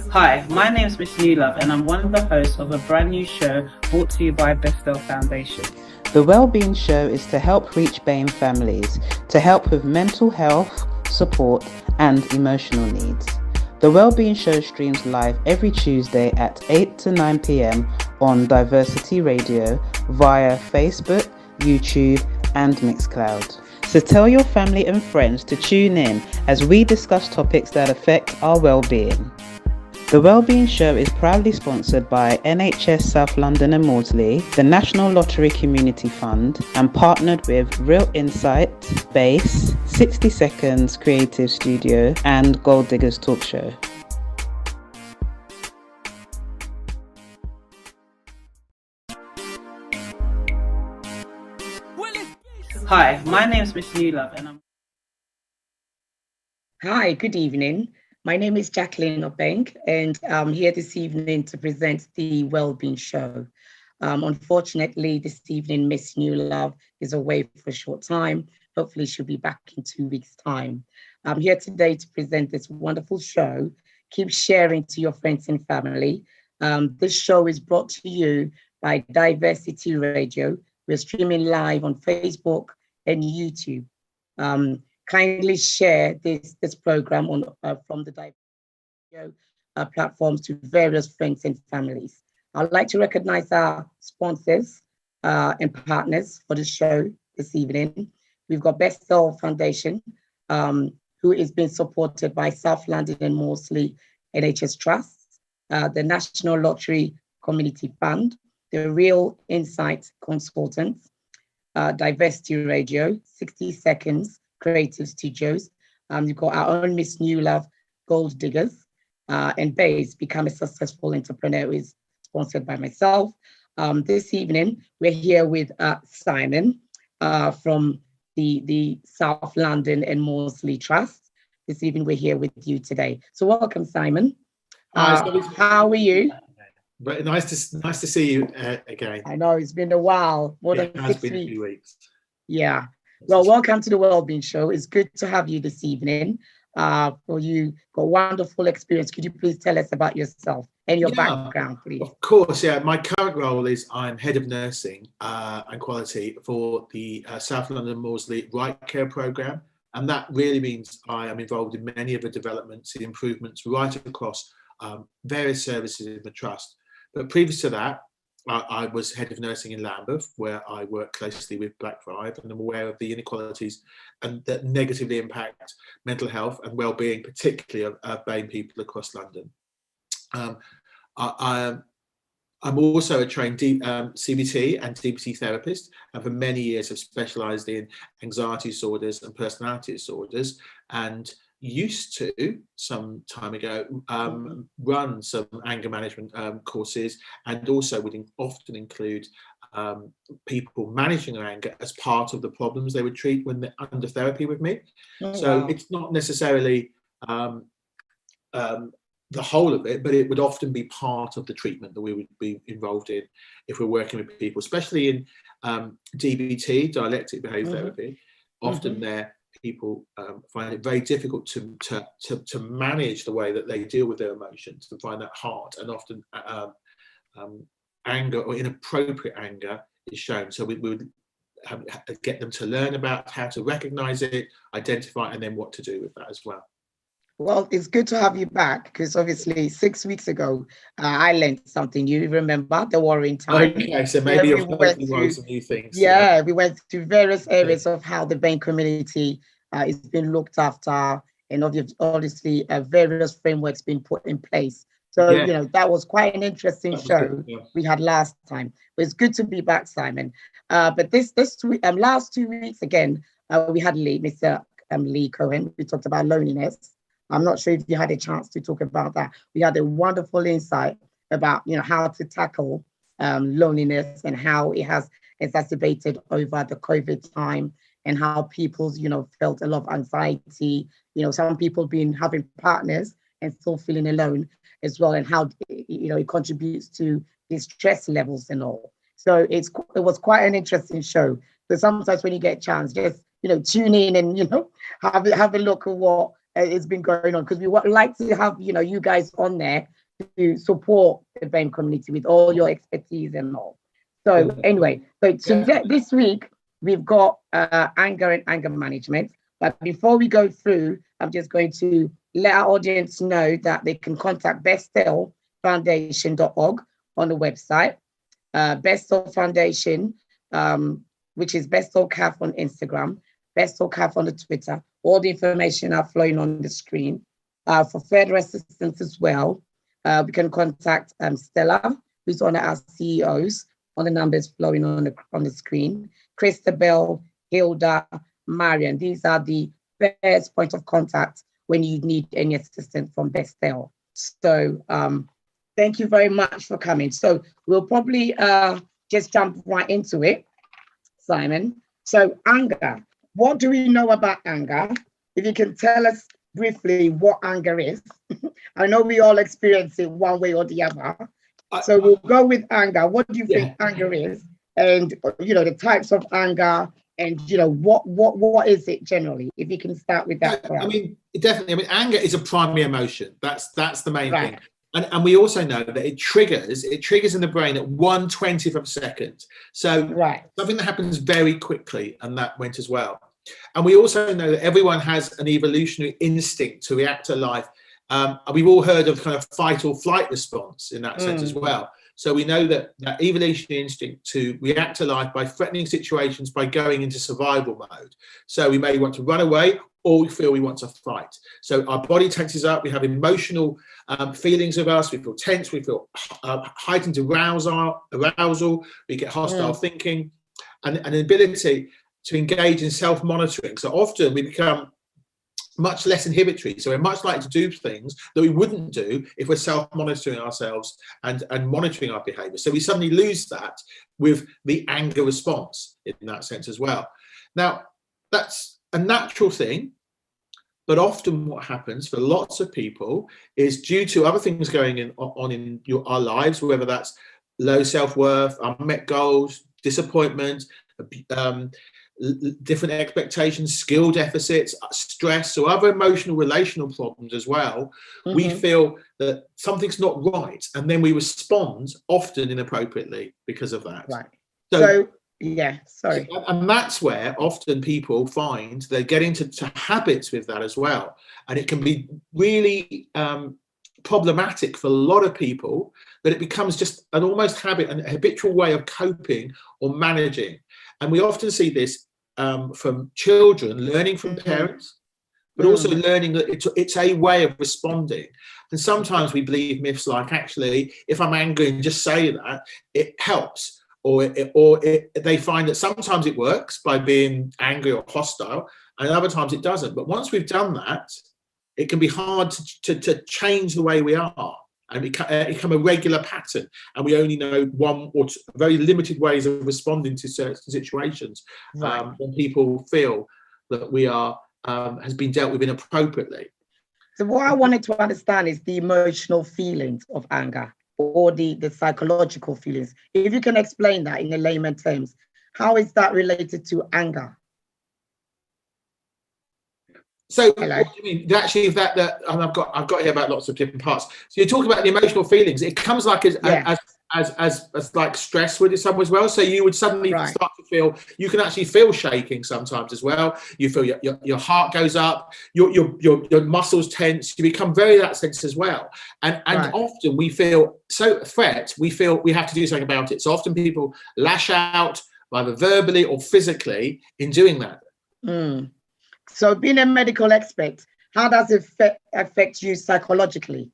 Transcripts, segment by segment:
Hi, my name is Miss Newlove and I'm one of the hosts of a brand new show brought to you by Bethel Foundation. The Wellbeing Show is to help reach BAME families, to help with mental health, support and emotional needs. The Wellbeing Show streams live every Tuesday at 8 to 9 p.m. on Diversity Radio via Facebook, YouTube and Mixcloud. So tell your family and friends to tune in as we discuss topics that affect our well-being. The Wellbeing Show is proudly sponsored by NHS South London and Maudsley, the National Lottery Community Fund, and partnered with Real Insight, Base, 60 Seconds Creative Studio, and Gold Diggers Talk Show. Hi, my name is Miss Newlove and I'm... Hi, good evening. My name is Jacqui Obeng, and I'm here this evening to present the Wellbeing Show. Unfortunately, this evening, Miss Newlove is away for a short time. Hopefully, she'll be back in 2 weeks' time. I'm here today to present this wonderful show. Keep sharing to your friends and family. This show is brought to you by Diversity Radio. We're streaming live on Facebook and YouTube. Kindly share this program from the Diversity platforms to various friends and families. I'd like to recognize our sponsors and partners for the show this evening. We've got Bethel Foundation, who is being supported by South London and Maudsley NHS Trusts, the National Lottery Community Fund, the Real Insight Consultants, Diversity Radio, 60 Seconds Creative Studios. You've got our own Miss Newlove, Gold Diggers, and Base, Become a Successful Entrepreneur, is sponsored by myself. This evening, we're here with Simon from the South London and Maudsley Trust. This evening, we're here with you today. So welcome, Simon. How are you? But nice to see you again. I know, it's been a while, more than 6 weeks. It has been a few weeks. Yeah. Well, welcome to the Wellbeing Show. It's good to have you this evening. You got wonderful experience. Could you please tell us about yourself and your background, please? Of course, yeah. My current role is I'm head of nursing and quality for the South London Maudsley Right Care programme, and that really means I am involved in many of the developments and improvements right across various services in the trust. But previous to that, I was head of nursing in Lambeth, where I work closely with Blackfriars, and I'm aware of the inequalities and that negatively impact mental health and well-being, particularly of BAME people across London. I'm also a trained CBT and DBT therapist, and for many years have specialised in anxiety disorders and personality disorders, and used to, some time ago, run some anger management courses, and also would often include people managing their anger as part of the problems they would treat when they're under therapy with me. So it's not necessarily the whole of it, but it would often be part of the treatment that we would be involved in if we're working with people, especially in DBT, dialectic behaviour therapy. Often people find it very difficult to manage the way that they deal with their emotions, and find that hard, and often anger or inappropriate anger is shown. So we would get them to learn about how to recognise it, identify, and then what to do with that as well. Well, it's good to have you back, because obviously 6 weeks ago, I learned something. You remember the worrying time? Okay, so maybe you've learned some new things. Yeah, we went to various areas of how the BAME community is being looked after, and obviously various frameworks being put in place. So, you know, that was quite an interesting show we had last time. But it's good to be back, Simon. But this last 2 weeks, again, we had Mr. Lee Cohen. We talked about loneliness. I'm not sure if you had a chance to talk about that. We had a wonderful insight about, you know, how to tackle loneliness and how it has exacerbated over the COVID time, and how people's, you know, felt a lot of anxiety. You know, some people having partners and still feeling alone as well, and how, you know, it contributes to the stress levels and all. So it was quite an interesting show. So sometimes when you get a chance, just, you know, tune in and, you know, have a look at what it's been going on, because we would like to have, you guys on there to support the BAME community with all your expertise and all. So anyway, so today, this week, we've got anger and anger management. But before we go through, I'm just going to let our audience know that they can contact bestelfoundation.org on the website, Bestel Foundation, which is Bestel CAF on Instagram, Bestel CAF on the Twitter. All the information are flowing on the screen. For further assistance as well, we can contact Stella, who's one of our CEOs, on the numbers flowing on the screen. Christabel, Hilda, Marian. These are the first point of contact when you need any assistance from Bestel. So thank you very much for coming. So we'll probably just jump right into it, Simon. So anger. What do we know about anger? If you can tell us briefly what anger is. I know we all experience it one way or the other. So we'll go with anger. What do you think anger is? And, the types of anger, and, what is it generally? If you can start with that. I mean, definitely. I mean, anger is a primary emotion. That's the main thing. And we also know that it triggers in the brain at 1/20th of a second. So something that happens very quickly, and that went as well. And we also know that everyone has an evolutionary instinct to react to life. We've all heard of kind of fight or flight response in that sense as well. So we know that evolutionary instinct to react to life by threatening situations, by going into survival mode. So we may want to run away, or we feel we want to fight. So our body tenses up, we have emotional feelings of us, we feel tense, we feel heightened arousal, we get hostile thinking, and an ability to engage in self-monitoring. So often we become much less inhibitory. So we're much likely to do things that we wouldn't do if we're self-monitoring ourselves and monitoring our behavior. So we suddenly lose that with the anger response in that sense as well. Now, that's a natural thing, but often what happens for lots of people is due to other things going on in our lives, whether that's low self-worth, unmet goals, disappointment, different expectations, skill deficits, stress, or other emotional relational problems as well. We feel that something's not right, and then we respond often inappropriately because of that. So and that's where often people find they get into habits with that as well, and it can be really problematic for a lot of people, that it becomes just an almost habit, an habitual way of coping or managing. And we often see this from children learning from parents, but also learning that it's a way of responding. And sometimes we believe myths like, actually, if I'm angry and just say that, it helps. Or they find that sometimes it works by being angry or hostile, and other times it doesn't. But once we've done that, it can be hard to change the way we are, and become a regular pattern. And we only know one or two very limited ways of responding to certain situations when people feel that we are has been dealt with inappropriately. So what I wanted to understand is the emotional feelings of anger, or the psychological feelings. If you can explain that in the layman terms, how is that related to anger? So what do you mean? Actually, that and I've got here about lots of different parts. So you're talking about the emotional feelings. It comes like as like stress would some as well. So you would suddenly start to feel, you can actually feel shaking sometimes as well. You feel your heart goes up, your muscles tense. You become very that sense as well. And often we feel we feel we have to do something about it. So often people lash out either verbally or physically in doing that. So being a medical expert, how does it affect you psychologically?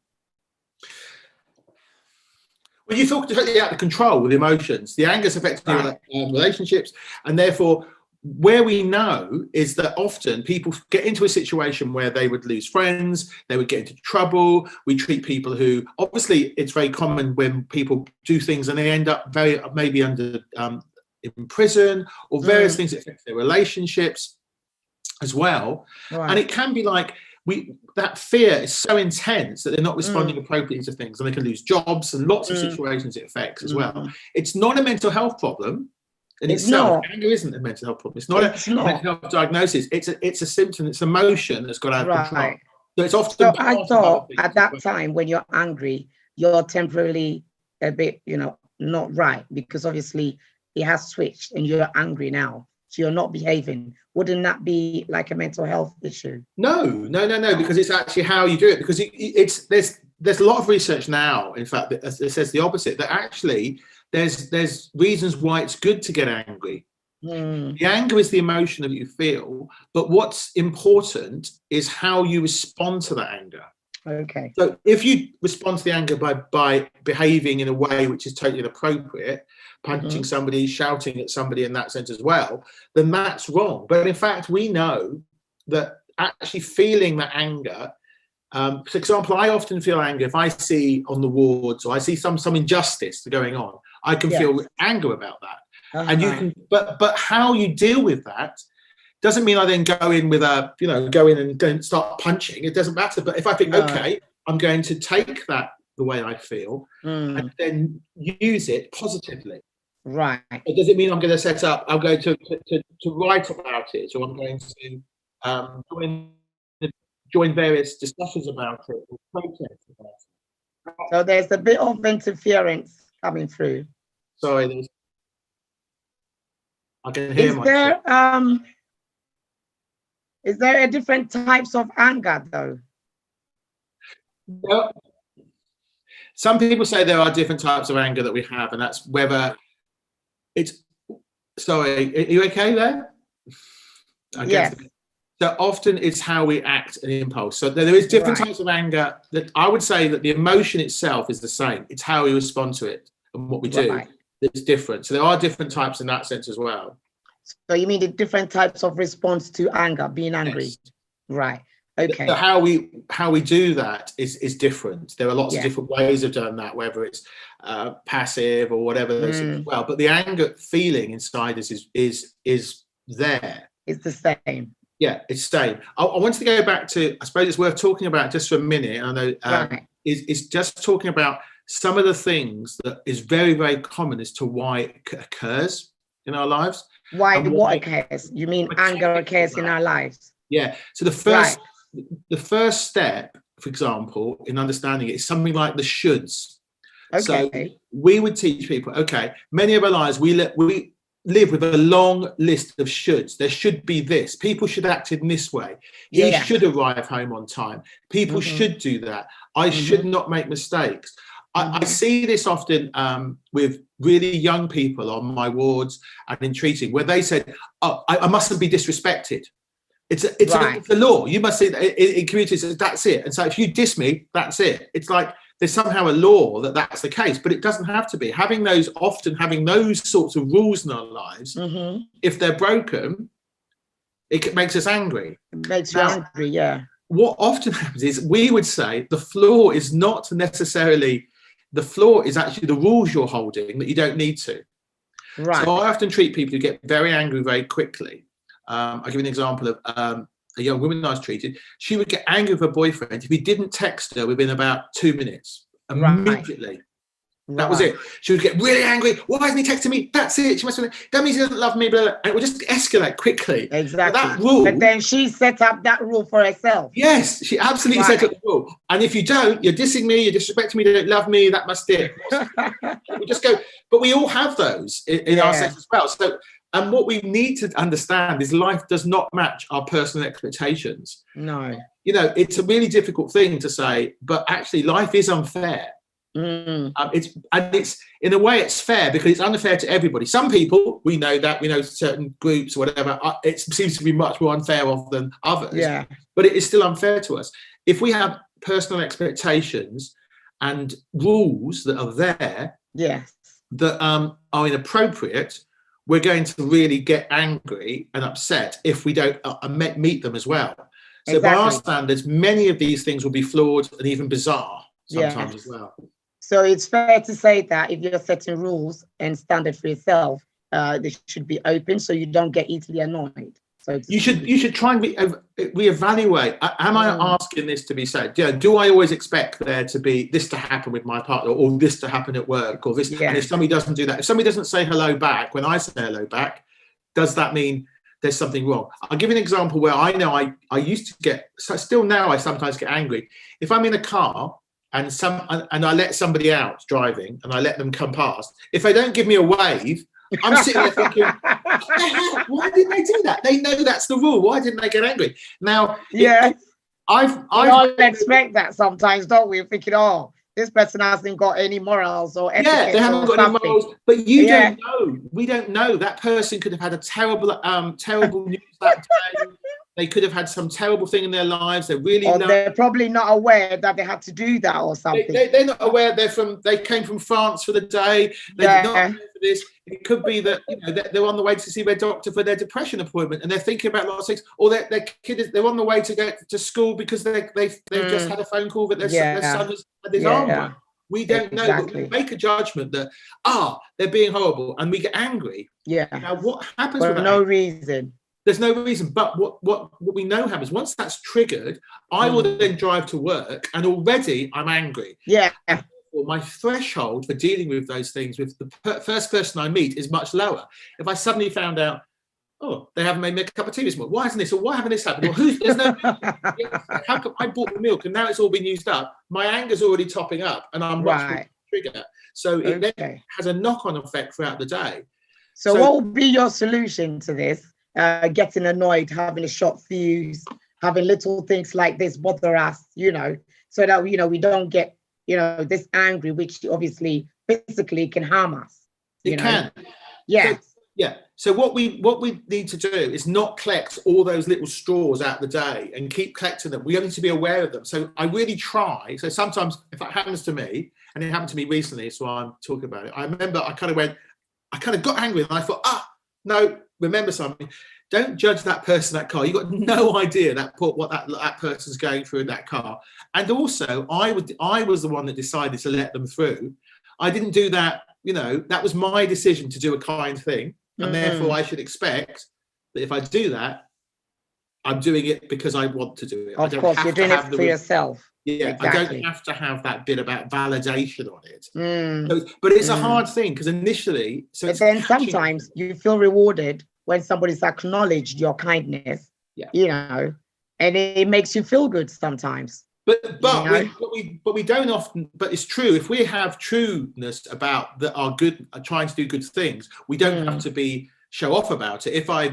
Well, you feel totally out of control with emotions. The anger's affecting your relationships, and therefore where we know is that often people get into a situation where they would lose friends, they would get into trouble. We treat people who, obviously it's very common when people do things and they end up maybe under in prison, or various things that affect their relationships as well. And it can be like that fear is so intense that they're not responding appropriately to things, and they can lose jobs, and lots of situations it affects as well. It's not a mental health problem in itself. Anger isn't a mental health problem. It's not a mental health diagnosis. It's a symptom. It's emotion that's got out of control. So it's often. So I thought at that time when you're angry, you're temporarily a bit, not right, because obviously it has switched and you're angry now. So you're not behaving. Wouldn't that be like a mental health issue? No, because it's actually how you do it. Because there's a lot of research now, in fact, that says the opposite. That actually there's reasons why it's good to get angry. The anger is the emotion that you feel, but what's important is how you respond to that anger. Okay. So if you respond to the anger by behaving in a way which is totally inappropriate, punching somebody, shouting at somebody in that sense as well, then that's wrong. But in fact, we know that actually feeling that anger, for example, I often feel anger if I see on the wards or I see some injustice going on. I can feel anger about that. And you can, but how you deal with that doesn't mean I then go in with go in and don't start punching. It doesn't matter. But if I think, okay, I'm going to take that the way I feel and then use it positively. Right. It doesn't mean I'm going to set up, I'm going to write about it, or I'm going to join various discussions about it or protests about it. So there's a bit of interference coming through. Sorry, I can hear myself. Is there a different types of anger though? Well, some people say there are different types of anger that we have, and that's whether it's. Sorry, are you okay there? Yes. So often it's how we act and impulse. So there is different types of anger that I would say that the emotion itself is the same. It's how we respond to it and what we do that's different. So there are different types in that sense as well. So you mean the different types of response to anger, being angry? Yes. Right. Okay. So how we do that is different. There are lots of different ways of doing that, whether it's passive or whatever as well. But the anger feeling inside us is there. It's the same. Yeah, it's the same. I wanted to go back to, I suppose it's worth talking about just for a minute. I know is just talking about some of the things that is very, very common as to why it occurs in our lives. Why what occurs? You mean anger occurs in our lives? Yeah. So the first step, for example, in understanding it is something like the shoulds. Okay. So we would teach people, okay, many of our lives we live with a long list of shoulds. There should be this. People should act in this way. He should arrive home on time. People should do that. I should not make mistakes. I see this often with really young people on my wards and in treating, where they said, "Oh, I mustn't be disrespected." It's a law. You must say that in communities. That's it. And so if you diss me, that's it. It's like there's somehow a law that's the case, but it doesn't have to be. Having those sorts of rules in our lives, if they're broken, it makes us angry. It makes you angry, yeah. What often happens is we would say the flaw is not necessarily. The flaw is actually the rules you're holding that you don't need to. Right. So I often treat people who get very angry very quickly. I'll give you an example of a young woman I was treated. She would get angry with her boyfriend if he didn't text her within about 2 minutes. Immediately. That was it. She would get really angry. Why isn't he texting me? That's it. She must have. That means he doesn't love me. Blah, blah. And it would just escalate quickly. Exactly. That rule. But then she set up that rule for herself. Yes, she absolutely set up the rule. And if you don't, you're dissing me. You're disrespecting me. You don't love me. That must it. We just go. But we all have those in our sense as well. So, and what we need to understand is life does not match our personal expectations. No. It's a really difficult thing to say, but actually, life is unfair. It's in a way it's fair because it's unfair to everybody. Some people, we know certain groups or whatever, it seems to be much more unfair of than others. Yeah. But it is still unfair to us. If we have personal expectations and rules that are there, that are inappropriate, we're going to really get angry and upset if we don't meet them as well. So by our standards, many of these things will be flawed and even bizarre sometimes as well. So it's fair to say that if you're setting rules and standards for yourself, they should be open so you don't get easily annoyed. So you should try and reevaluate. Am I asking this to be said? Do I always expect there to be this to happen with my partner, or this to happen at work, or this? And if somebody doesn't do that, if somebody doesn't say hello back when I say hello back, does that mean there's something wrong. I'll give you an example where I know I used to get, so still now I sometimes get angry. If I'm in a car and I let somebody out driving and I let them come past, if they don't give me a wave, I'm sitting there thinking, why didn't they do that? They know that's the rule. Why didn't they get angry? Now, Yeah. I all expect that sometimes, don't we? Thinking, oh, this person hasn't got any morals or etiquette. Yeah, they haven't got something. any morals. But you don't know. We don't know. That person could have had a terrible news that day. They could have had some terrible thing in their lives. They're really they're probably not aware that they had to do that or something. They're not aware. They came from France for the day. They're not aware for this. It could be that they're on the way to see their doctor for their depression appointment, and they're thinking about lots of things. Or their kid they're on the way to go to school because they've just had a phone call that their son has had his arm broken. We don't know, but we make a judgment that they're being horrible, and we get angry. Yeah. Now, what happens for with no reason? There's no reason, but what we know happens once that's triggered. I will then drive to work, and already I'm angry. Yeah. My threshold for dealing with those things with the first person I meet is much lower. If I suddenly found out, they haven't made me a cup of tea this morning. Why isn't this? Or why haven't this happened? Or there's no how come I bought the milk and now it's all been used up? My anger's already topping up, and I'm much more trigger. So it then has a knock-on effect throughout the day. So what would be your solution to this? Getting annoyed, having a short fuse, having little things like this bother us, so that we don't get this angry, which obviously physically can harm us. It can. Yeah. So what we need to do is not collect all those little straws out the day and keep collecting them. We need to be aware of them. So I really try. So sometimes if that happens to me, and it happened to me recently, so I'm talking about it. I remember I kind of got angry, and I thought, no, remember something. Don't judge that person, that car. You've got no idea what that person's going through in that car. And also, I was the one that decided to let them through. I didn't do that. That was my decision to do a kind thing, and therefore I should expect that if I do that, I'm doing it because I want to do it. Of course, you're doing it for yourself. Yeah, exactly. I don't have to have that bit about validation on it. So, but it's a hard thing because initially, but then sometimes you feel rewarded when somebody's acknowledged your kindness. And it makes you feel good sometimes. But we don't often. But it's true. If we have trueness about our good, trying to do good things, we don't have to show off about it. If I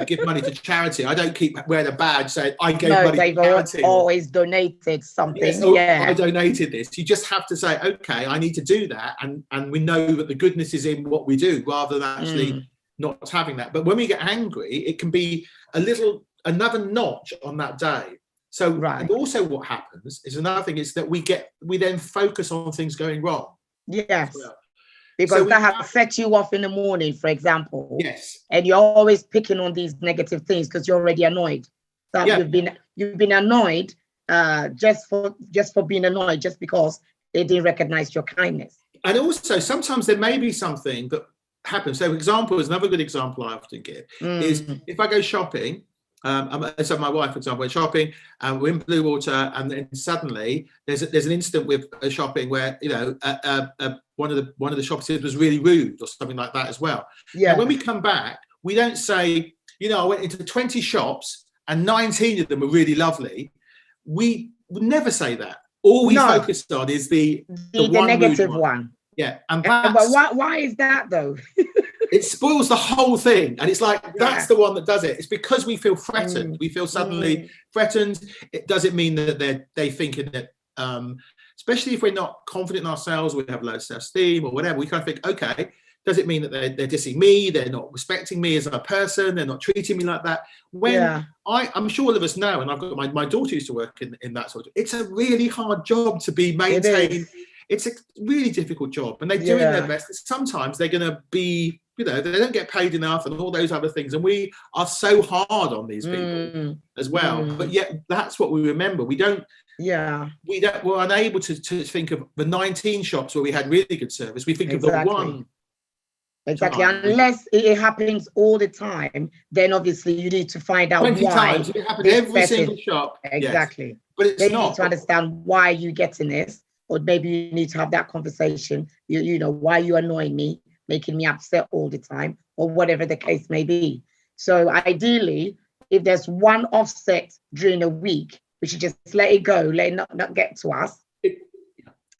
give money to charity, I don't keep wearing a badge saying I gave money to charity. Always donated something. I donated this. You just have to say, okay, I need to do that, and we know that the goodness is in what we do, rather than actually not having that. But when we get angry, it can be another notch on that day. So, and also what happens is another thing is that we then focus on things going wrong. Yes. Because that has set you off in the morning, for example. Yes. And you're always picking on these negative things because you're already annoyed. So you've been annoyed just for being annoyed, just because they didn't recognize your kindness. And also sometimes there may be something that happens. So example is another good example I often give is if I go shopping. So my wife, for example, went shopping, and we're in Bluewater, and then suddenly there's an incident with shopping where one of the shop assistants was really rude or something like that as well. Yeah. And when we come back, we don't say, I went into 20 shops and 19 of them were really lovely. We would never say that. All we focus on is the negative one. Yeah, but why is that though? It spoils the whole thing, and it's like that's the one that does it. It's because we feel threatened. We feel suddenly threatened. It doesn't mean that they're thinking that, especially if we're not confident in ourselves, we have low self-esteem or whatever. We kind of think, okay, does it mean that they're dissing me? They're not respecting me as a person. They're not treating me like that. When I'm sure all of us know, and I've got my daughter used to work in that sort of. It's a really hard job to be maintained. It's a really difficult job, and they're doing their best. Sometimes they're going to be, they don't get paid enough and all those other things. And we are so hard on these people as well. But yet that's what we remember. We're unable to think of the 19 shops where we had really good service. We think of the one. Exactly. Unless it happens all the time, then obviously you need to find out 20 why. times. It happens every single shop. Exactly. Yes. But it's then not. You need to understand why you're getting this. Or maybe you need to have that conversation, why you annoying me, making me upset all the time, or whatever the case may be. So ideally, if there's one offset during a week, we should just let it go, let it not get to us.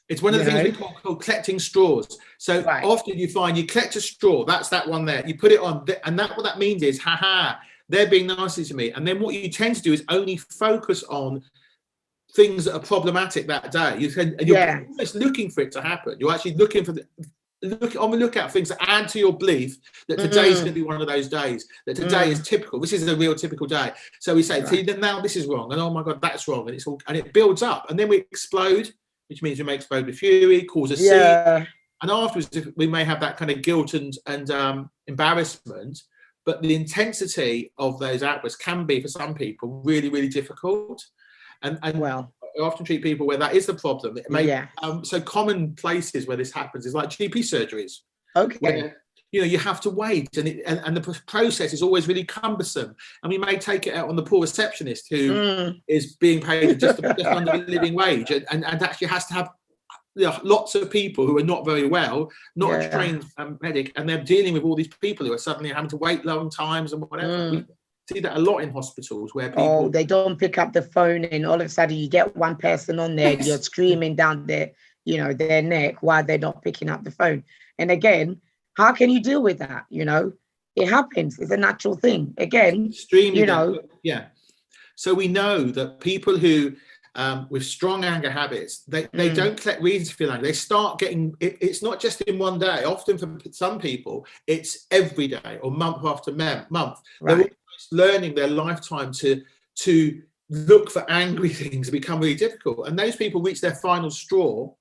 It's one of the things we call collecting straws. So often you find you collect a straw, that's that one there, you put it on, and what that means is, they're being nasty to me. And then what you tend to do is only focus on things that are problematic that day. You're almost looking for it to happen. You're actually looking for on the lookout for things that add to your belief that today is going to be one of those days, that today is typical. This is a real typical day. So we say, see, now this is wrong, and oh my God, that's wrong, and it builds up, and then we explode, which means we may explode with fury, cause a scene, and afterwards we may have that kind of guilt and embarrassment. But the intensity of those outbursts can be, for some people, really, really difficult. And I often treat people where that is the problem. It may, so common places where this happens is like GP surgeries. Okay. Where, you have to wait, and the process is always really cumbersome. And we may take it out on the poor receptionist who is being paid just under the living wage, and actually has to have lots of people who are not very well, not a trained medic, and they're dealing with all these people who are suddenly having to wait long times and whatever. We see that a lot in hospitals where people they don't pick up the phone, and all of a sudden you get one person on there, you're screaming down their their neck while they're not picking up the phone. And again, how can you deal with that? It happens. It's a natural thing. Again, extremely, So we know that people who with strong anger habits, they don't collect reasons to feel angry. They start getting it's not just in one day. Often for some people, it's every day or month after month. They're almost learning their lifetime to look for angry things. Become really difficult, and those people reach their final straw.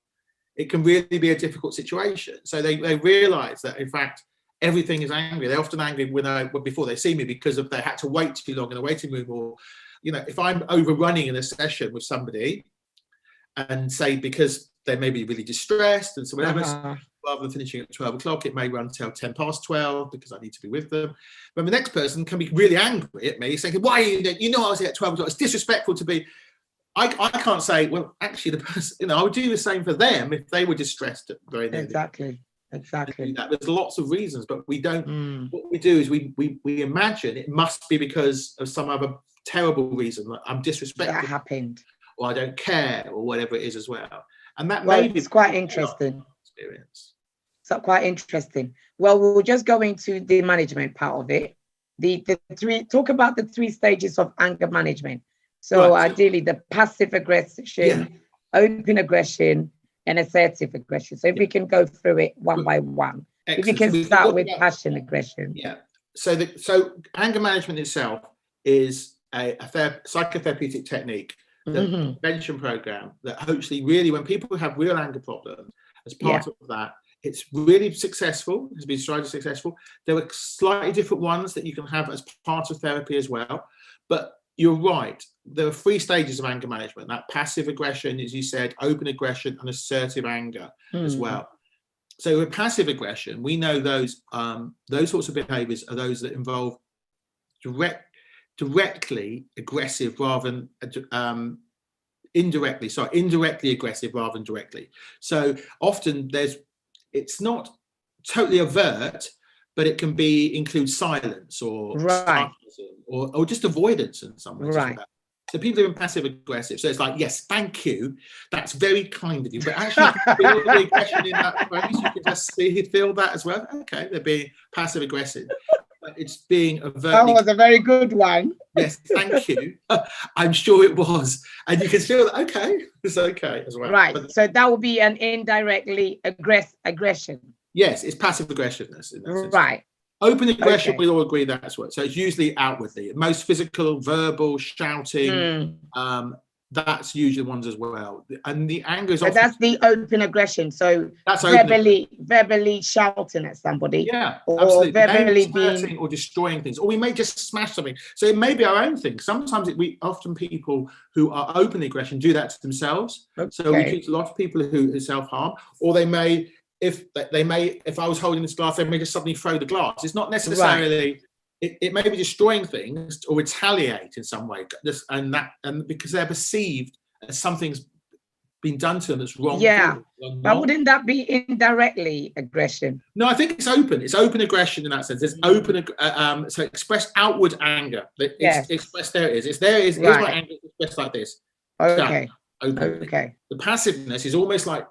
It can really be a difficult situation. So they realise that, in fact, everything is angry. They're often angry before they see me because they had to wait too long in the waiting room, or if I'm overrunning in a session with somebody, and say because they may be really distressed and so whatever, rather than finishing at 12 o'clock, it may run till 10 past 12 because I need to be with them. But the next person can be really angry at me, saying, "Why I was here at 12 o'clock? It's disrespectful to be." I can't say, well, actually, the person, I would do the same for them if they were distressed at very nearly. Exactly. There's lots of reasons, but we don't. What we do is we imagine it must be because of some other terrible reason, like I'm disrespected, that happened, or I don't care, or whatever it is as well. And that it's quite interesting. Experience. So quite interesting. Well, we'll just go into the management part of it. Talk about the 3 stages of anger management. So ideally, the passive aggression, open aggression, and assertive aggression. So if we can go through it one by one. Excellent. If we can start with passion aggression. Yeah. So anger management itself is a psychotherapeutic technique, the prevention program that hopefully really, when people have real anger problems, as part of that, it's really successful. It's been tried to successful. There are slightly different ones that you can have as part of therapy as well. But you're right. There are 3 stages of anger management. That passive aggression, as you said, open aggression, and assertive anger as well. So with passive aggression, we know those sorts of behaviours are those that involve directly aggressive rather than indirectly aggressive rather than directly. So often it's not totally overt, but it can include silence or sarcasm or just avoidance in some ways. Right. So people are passive aggressive. So it's like, yes, thank you. That's very kind of you. But actually, you can feel the aggression in that phrase. You can just feel that as well. Okay, they're being passive aggressive. But it's being overtly. That was a very good one. Yes, thank you. I'm sure it was. And you can feel that, okay, it's okay as well. Right. So that would be an indirectly aggression. Yes, it's passive aggressiveness. In that sense. Right. Open aggression, we all agree that's what. So it's usually outwardly. Most physical, verbal, shouting, that's usually the ones as well. And the anger is often... that's the open aggression. So that's verbally shouting at somebody. Yeah, or absolutely. Verbally being... or destroying things. Or we may just smash something. So it may be our own thing. Sometimes often people who are open aggression do that to themselves. Okay. So we treat a lot of people who self-harm, or they may... If I was holding this glass, they may just suddenly throw the glass. It's not necessarily. It may be destroying things or retaliate in some way, and because they're perceived as something's been done to them that's wrong. Yeah, but wouldn't that be indirectly aggression? No, I think it's open. It's open aggression in that sense. There's open, so express outward anger. It's expressed, there it is. It's there. Here's my anger expressed like this. Okay. Okay. The passiveness is almost like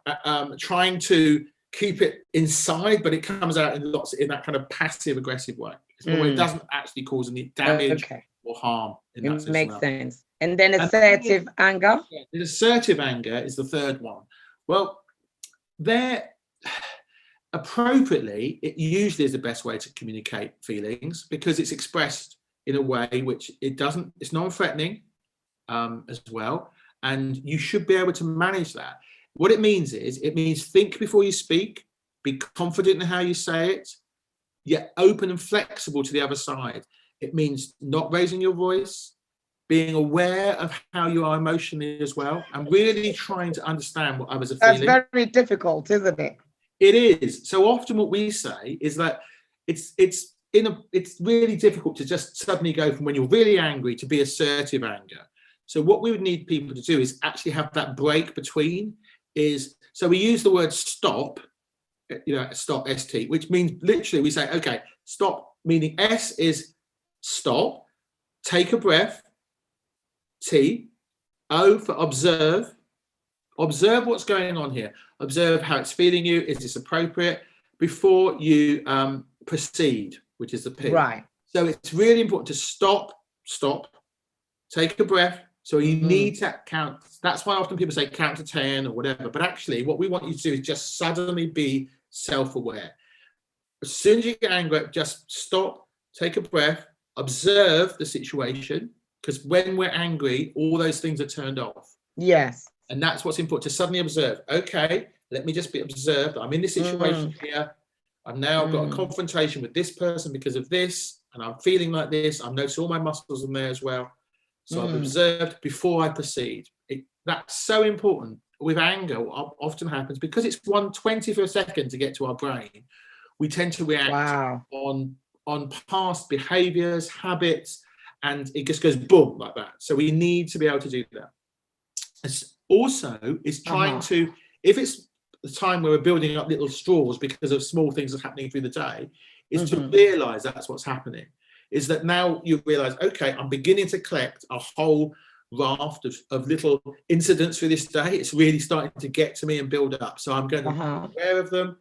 trying to keep it inside, but it comes out in that kind of passive aggressive way. It doesn't actually cause any damage or harm. It makes sense. And then assertive anger? Yeah, assertive anger is the third one. Well, there, appropriately, it usually is the best way to communicate feelings because it's expressed in a way which it's non-threatening as well. And you should be able to manage that. What it means is, think before you speak, be confident in how you say it, yet open and flexible to the other side. It means not raising your voice, being aware of how you are emotionally as well, and really trying to understand what others are feeling. That's very difficult, isn't it? It is. So often what we say is that it's really difficult to just suddenly go from when you're really angry to be assertive anger. So what we would need people to do is actually have that break between so we use the word stop, stop, ST, which means literally we say, okay, stop, meaning S is stop, take a breath, T, O for observe. Observe what's going on here. Observe how it's feeling you. Is this appropriate? Before you proceed, which is the P. Right. So it's really important to stop, take a breath. So you need to count. That's why often people say count to 10 or whatever. But actually, what we want you to do is just suddenly be self-aware. As soon as you get angry, just stop, take a breath, observe the situation. Because when we're angry, all those things are turned off. Yes. And that's what's important, to suddenly observe. Okay, let me just be observed. I'm in this situation here. I've now got a confrontation with this person because of this. And I'm feeling like this. I've noticed all my muscles in there as well. So I've observed before I proceed. That's so important. With anger, what often happens, because it's 1/20th of a second to get to our brain, we tend to react on past behaviors, habits, and it just goes boom like that. So we need to be able to do that. It's trying to, if it's the time where we're building up little straws because of small things that's happening through the day, is to realize that's what's happening. Is that now you realize, okay, I'm beginning to collect a whole raft of little incidents through this day. It's really starting to get to me and build up. So I'm going to be aware of them.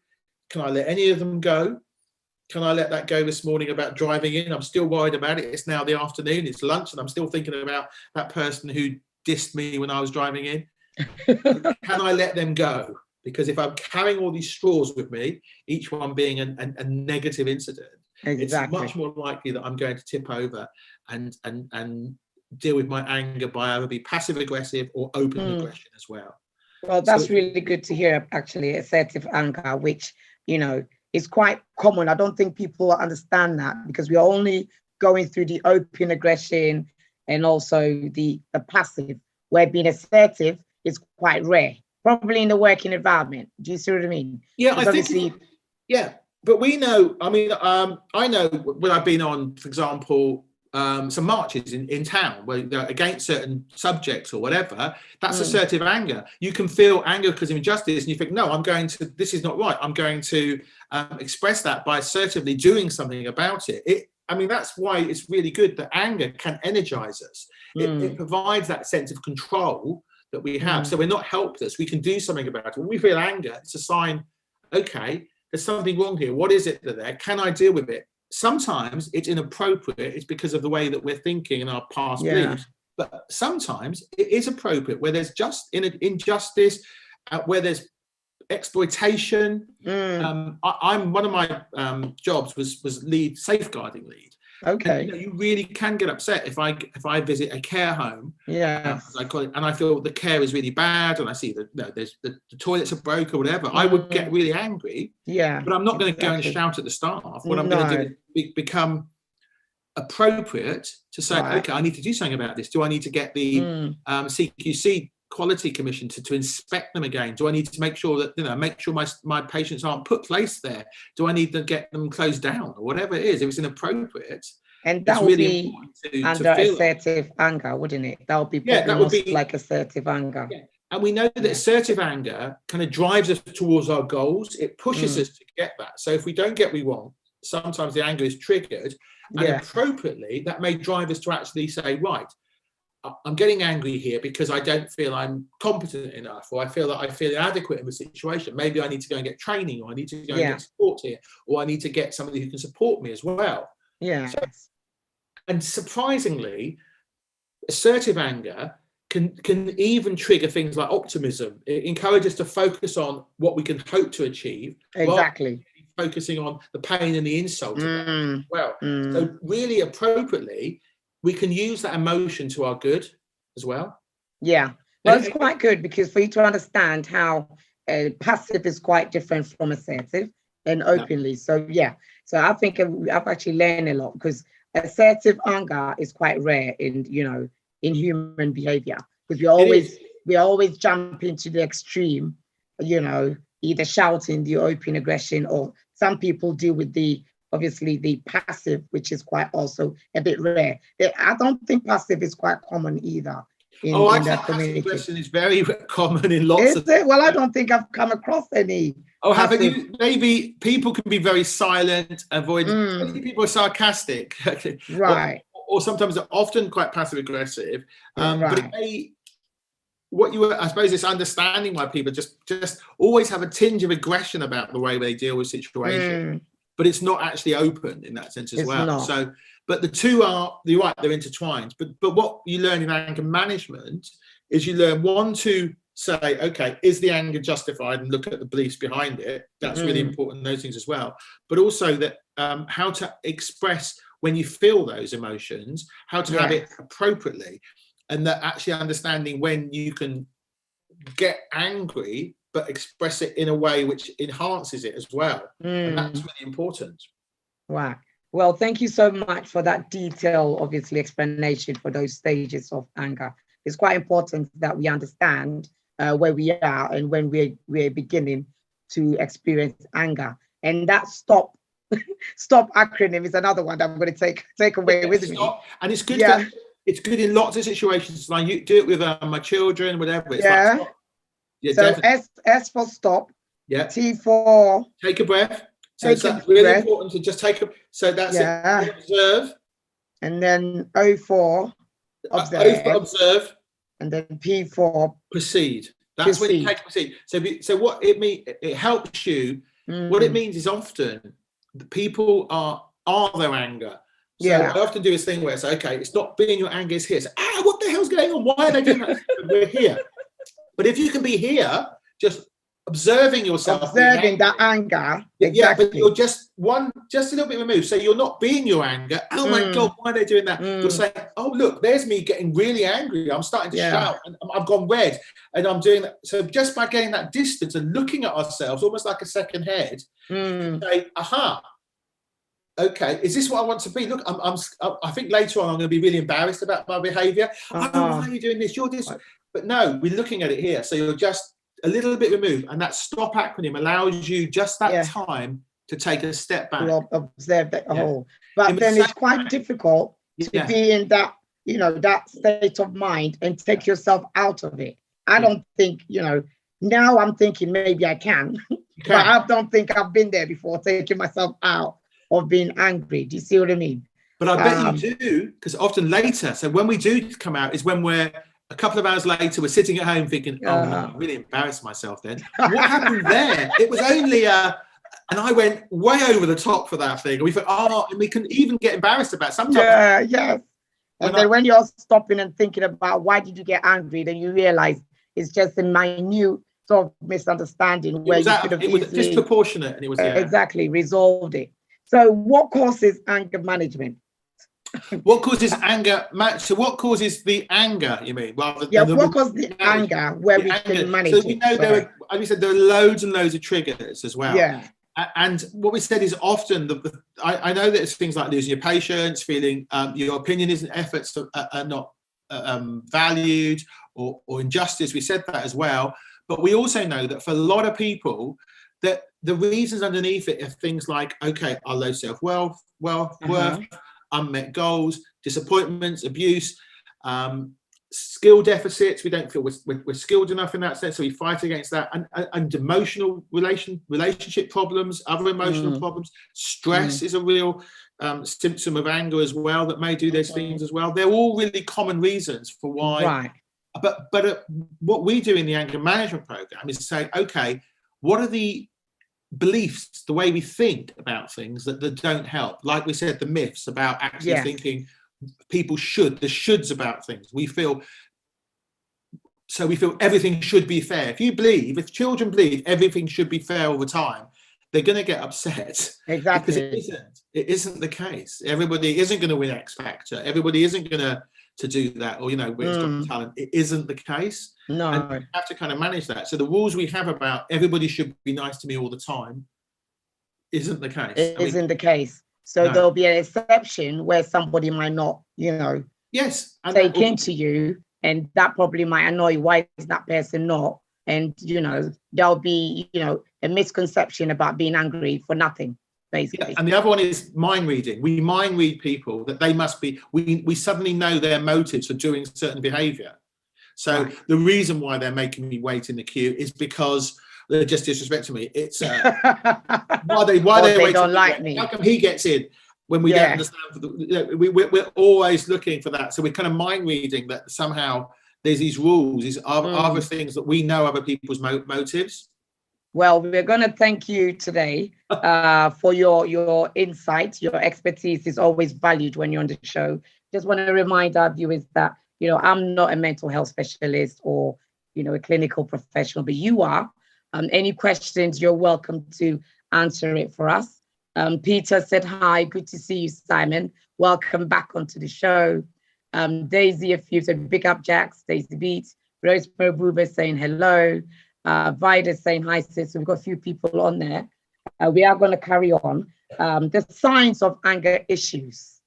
Can I let any of them go? Can I let that go this morning about driving in? I'm still worried about it. It's now the afternoon, it's lunch, and I'm still thinking about that person who dissed me when I was driving in. Can I let them go? Because if I'm carrying all these straws with me, each one being a negative incident, it's much more likely that I'm going to tip over and deal with my anger by either be passive aggressive or open aggression as well. Well, that's really good to hear, actually, assertive anger, which, is quite common. I don't think people understand that because we are only going through the open aggression and also the passive, where being assertive is quite rare, probably in the working environment. Do you see what I mean? Yeah, I think. But we know, I know when I've been on, for example, some marches in town where they're against certain subjects or whatever, that's assertive anger. You can feel anger because of injustice and you think, no, this is not right. I'm going to express that by assertively doing something about it. That's why it's really good that anger can energize us. It provides that sense of control that we have. So we're not helpless. We can do something about it. When we feel anger, it's a sign, okay, there's something wrong here. What is it there? Can I deal with it? Sometimes it's inappropriate. It's because of the way that we're thinking and our past beliefs. But sometimes it is appropriate where there's just injustice, where there's exploitation. I'm one of my jobs was lead safeguarding lead. Okay. And, you really can get upset if I visit a care home. As I call it, and I feel the care is really bad, and I see that the toilets are broke or whatever. I would get really angry. But I'm not going to go and shout at the staff. What I'm going to do is become appropriate to say, okay, I need to do something about this. Do I need to get the CQC Quality Commission to inspect them again? Do I need to make sure that my patients aren't put place there? Do I need to get them closed down or whatever it is? If it's inappropriate, and that would be under assertive anger, wouldn't it? That would be like assertive anger. And we know that assertive anger kind of drives us towards our goals. It pushes us to get that. So if we don't get what we want, sometimes the anger is triggered, and appropriately, that may drive us to actually say, right, I'm getting angry here because I don't feel I'm competent enough, or I feel that I feel inadequate in the situation. Maybe I need to go and get training, or I need to go and get support here, or I need to get somebody who can support me as well. Yeah. So, and surprisingly, assertive anger can even trigger things like optimism. It encourages us to focus on what we can hope to achieve. Exactly. Focusing on the pain and the insult of that as well. So really appropriately, we can use that emotion to our good as well. Yeah. Well, it's quite good because for you to understand how passive is quite different from assertive and openly. So so I think I've actually learned a lot, because assertive anger is quite rare in human behavior, because we always jump into the extreme, either shouting, the open aggression, or some people deal with the passive, which is quite also a bit rare. I don't think passive is quite common either in that community. Passive aggression is very common in lots of. Well, I don't think I've come across any. Oh, haven't you? Maybe people can be very silent, avoid. People are sarcastic, right? Or sometimes they're often quite passive aggressive. But I suppose it's understanding why people just always have a tinge of aggression about the way they deal with situations. But it's not actually open in that sense as well. So, but the two are, you're right, they're intertwined. But what you learn in anger management is you learn, one, to say, okay, is the anger justified, and look at the beliefs behind it. That's really important, those things as well. But also that how to express when you feel those emotions, how to have it appropriately, and that actually understanding when you can get angry but express it in a way which enhances it as well. And that's really important. Wow. Well, thank you so much for that detailed, obviously, explanation for those stages of anger. It's quite important that we understand where we are and when we're beginning to experience anger. And that stop acronym is another one that I'm going to take away with me. And it's good. It's good in lots of situations. Like you do it with my children, whatever. It's like stop. So S for stop. Yeah. T for take a breath. So it's really important to just take a. So that's it. Observe. And then O for observe. O for observe. And then P for proceed. That's when you take a proceed. So what it means, it helps you. What it means is often the people are their anger. So I often do this thing where I say, okay, it's not being your anger, is here. So, what the hell's going on? Why are they doing that? We're here. But if you can be here, just observing yourself. Observing that anger. Exactly. Yeah, but you're just a little bit removed. So you're not being your anger. Oh my God, why are they doing that? You're saying, oh, look, there's me getting really angry. I'm starting to shout and I've gone red and I'm doing that. So just by getting that distance and looking at ourselves, almost like a second head, say, aha. Okay, is this what I want to be? Look, I think later on I'm going to be really embarrassed about my behaviour. Oh, why are you doing this? You're this. But no, we're looking at it here. So you're just a little bit removed. And that stop acronym allows you just that time to take a step back. Observe that whole. But then it's quite difficult to be in that, that state of mind and take yourself out of it. I don't think, now I'm thinking maybe I can. But I don't think I've been there before, taking myself out of being angry. Do you see what I mean? But I bet you do, because often later, so when we do come out is when we're a couple of hours later, we're sitting at home thinking, oh no, I really embarrassed myself then. What happened there? It was only and I went way over the top for that thing. And we thought, and we can even get embarrassed about it sometimes. And then when you're stopping and thinking about why did you get angry, then you realize it's just a minute sort of misunderstanding where you could have it was disproportionate, and it was exactly resolved it. So what causes anger management? What causes anger? So what causes the anger, you mean? Rather than what causes the anger where we can manage it? So we know there are loads and loads of triggers as well. Yeah. And what we said is often, I know that it's things like losing your patience, feeling your opinion isn't, efforts are not valued, or injustice. We said that as well. But we also know that for a lot of people, that the reasons underneath it are things like, okay, our low self-worth, worth, unmet goals, disappointments, abuse, skill deficits. We don't feel we're skilled enough in that sense, so we fight against that. And emotional relationship problems, other emotional problems. Stress is a real symptom of anger as well, that may do those things as well. They're all really common reasons for why. Right. But what we do in the anger management program is say, okay, what are the beliefs, the way we think about things that don't help? Like we said, the myths about actually thinking people should, the shoulds about things. We feel everything should be fair. If children believe everything should be fair all the time, they're going to get upset. Exactly. Because it isn't the case. Everybody isn't going to win X Factor. Everybody isn't going to do that, or it's got talent. It isn't the case. No. And you have to kind of manage that. So the rules we have about everybody should be nice to me all the time isn't the case. It isn't the case. So there'll be an exception where somebody might not, yes, and take into you, and that probably might annoy. Why is that person not? And there'll be a misconception about being angry for nothing, basically. Yeah, and the other one is mind reading. We mind read people that they must be. We suddenly know their motives for doing certain behaviour. So the reason why they're making me wait in the queue is because they're just disrespecting me. It's why they don't like me. How come he gets in when we don't understand? We're always looking for that. So we're kind of mind reading that somehow there's these rules, these other things that we know other people's motives. Well, we're going to thank you today for your insight. Your expertise is always valued when you're on the show. Just want to remind our viewers that I'm not a mental health specialist or a clinical professional, but you are. Any questions, you're welcome to answer it for us. Peter said hi. Good to see you, Simon. Welcome back onto the show. Daisy, a few said big up, Jax. Daisy Beat. Rosemary Boober saying hello. Vida saying hi, sis. So we've got a few people on there. We are going to carry on. The signs of anger issues.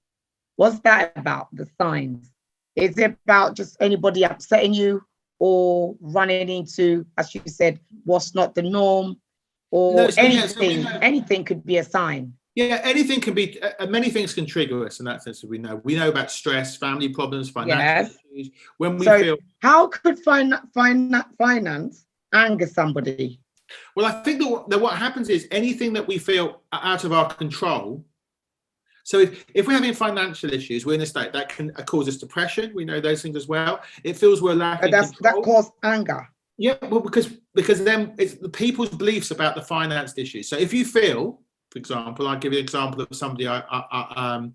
What's that about, the signs? Is it about just anybody upsetting you, or running into, as you said, what's not the norm, or anything? Anything could be a sign. Yeah, anything can be. Many things can trigger us in that sense. We know about stress, family problems, financial issues. When we feel. How could finance anger somebody? Well, I think that what happens is anything that we feel out of our control. So if we're having financial issues, we're in a state that can cause us depression. We know those things as well. It feels we're lacking control. That causes anger. Yeah, well, because then it's the people's beliefs about the finance issues. So if you feel, for example, I'll give you an example of somebody I'm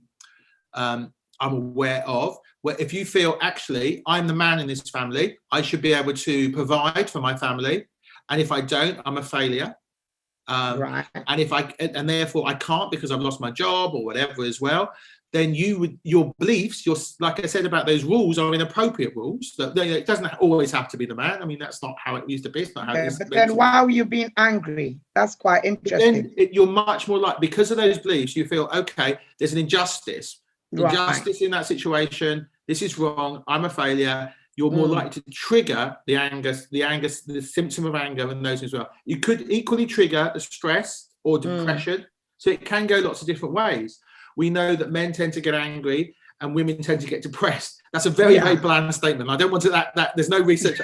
aware of, where if you feel, actually, I'm the man in this family, I should be able to provide for my family, and if I don't, I'm a failure. Right. And therefore I can't because I've lost my job or whatever as well, then your beliefs, like I said about those rules, are inappropriate rules. It doesn't always have to be the man. I mean, that's not how it used to be. It's not how it is. But then why are you being angry? That's quite interesting. Then you're much more like, because of those beliefs, you feel, okay, there's an injustice in that situation. This is wrong. I'm a failure. You're more likely to trigger the anger, the symptom of anger, and those as well. You could equally trigger the stress or depression. So it can go lots of different ways. We know that men tend to get angry and women tend to get depressed. That's a very, very bland statement. I don't want to that there's no research,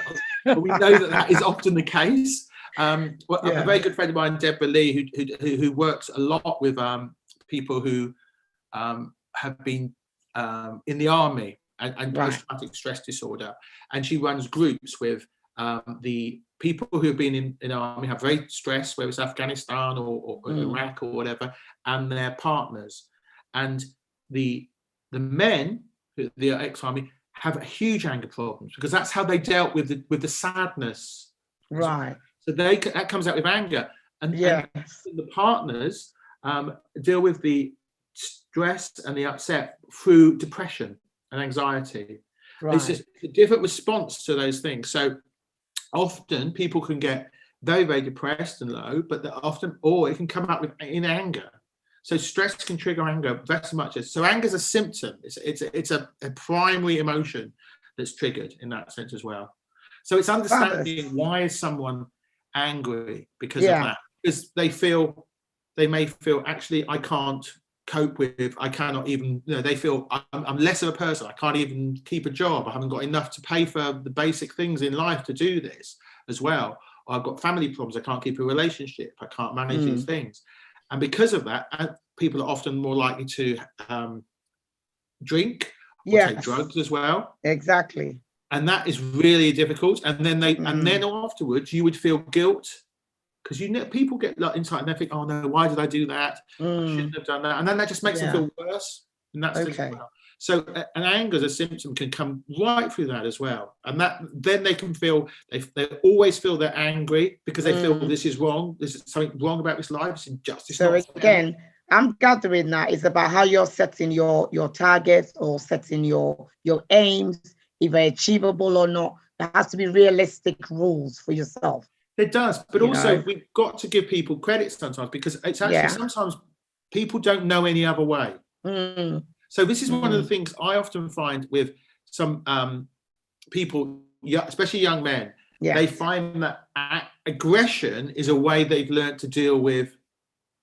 but we know that is often the case. A very good friend of mine, Deborah Lee, who works a lot with people who have been in the army and post-traumatic stress disorder, and she runs groups with the people who have been in army, have very stressed, whether it's Afghanistan or Iraq or whatever, and their partners, and the men, the ex-army, have huge anger problems because that's how they dealt with the sadness. Right. So that comes out with anger, and the partners deal with the stress and the upset through depression and anxiety. Right. It's just a different response to those things. So often people can get very, very depressed and low, but or it can come out in anger. So stress can trigger anger very much. So anger is a symptom. It's a primary emotion that's triggered in that sense as well. So it's understanding why is someone angry because of that. Because they may feel, actually, I can't cope with. I cannot even, they feel I'm less of a person. I can't even keep a job. I haven't got enough to pay for the basic things in life to do this as well. Or I've got family problems. I can't keep a relationship. I can't manage these things. And because of that, people are often more likely to drink or take drugs as well. Exactly. And that is really difficult. And then and then afterwards, you would feel guilt. Because people get inside and they think, oh no, why did I do that? I shouldn't have done that. And then that just makes them feel worse. And that's as well. So an anger as a symptom can come right through that as well. And then they can feel, they always feel they're angry because they feel this is wrong. There's something wrong about this life. It's injustice. So again, I'm gathering that it's about how you're setting your targets or setting your aims, if they're achievable or not. There has to be realistic rules for yourself. It does, but also we've got to give people credit sometimes, because it's actually sometimes people don't know any other way. So this is one of the things I often find with some people, especially young men. They find that aggression is a way they've learned to deal with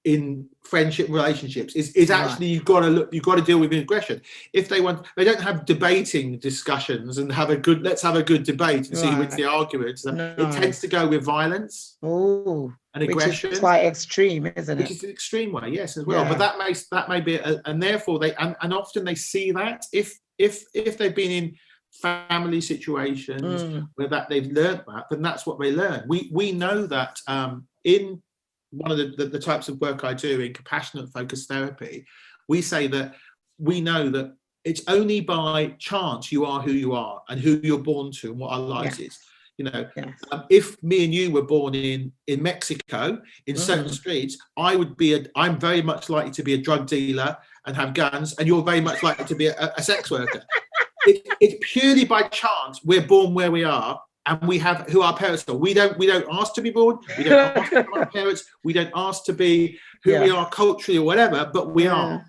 in friendship relationships. Is actually you've got to deal with aggression. If they don't have debating discussions and let's have a good debate and see who wins the argument. It tends to go with violence and aggression. Which is quite extreme, isn't it? Which is an extreme way, yes, as well. But that may be, and therefore and often they see that if they've been in family situations where they've learned that, then that's what they learn. We know that in one of the types of work I do in compassionate focused therapy, we say that we know that it's only by chance you are who you are and who you're born to and what our lives is. If me and you were born in Mexico in certain streets, I'm very much likely to be a drug dealer and have guns, and you're very much likely to be a sex worker. It's purely by chance we're born where we are. And we have who our parents are. We don't ask to be born. We don't ask to be our parents. We don't ask to be who we are culturally or whatever, but we are.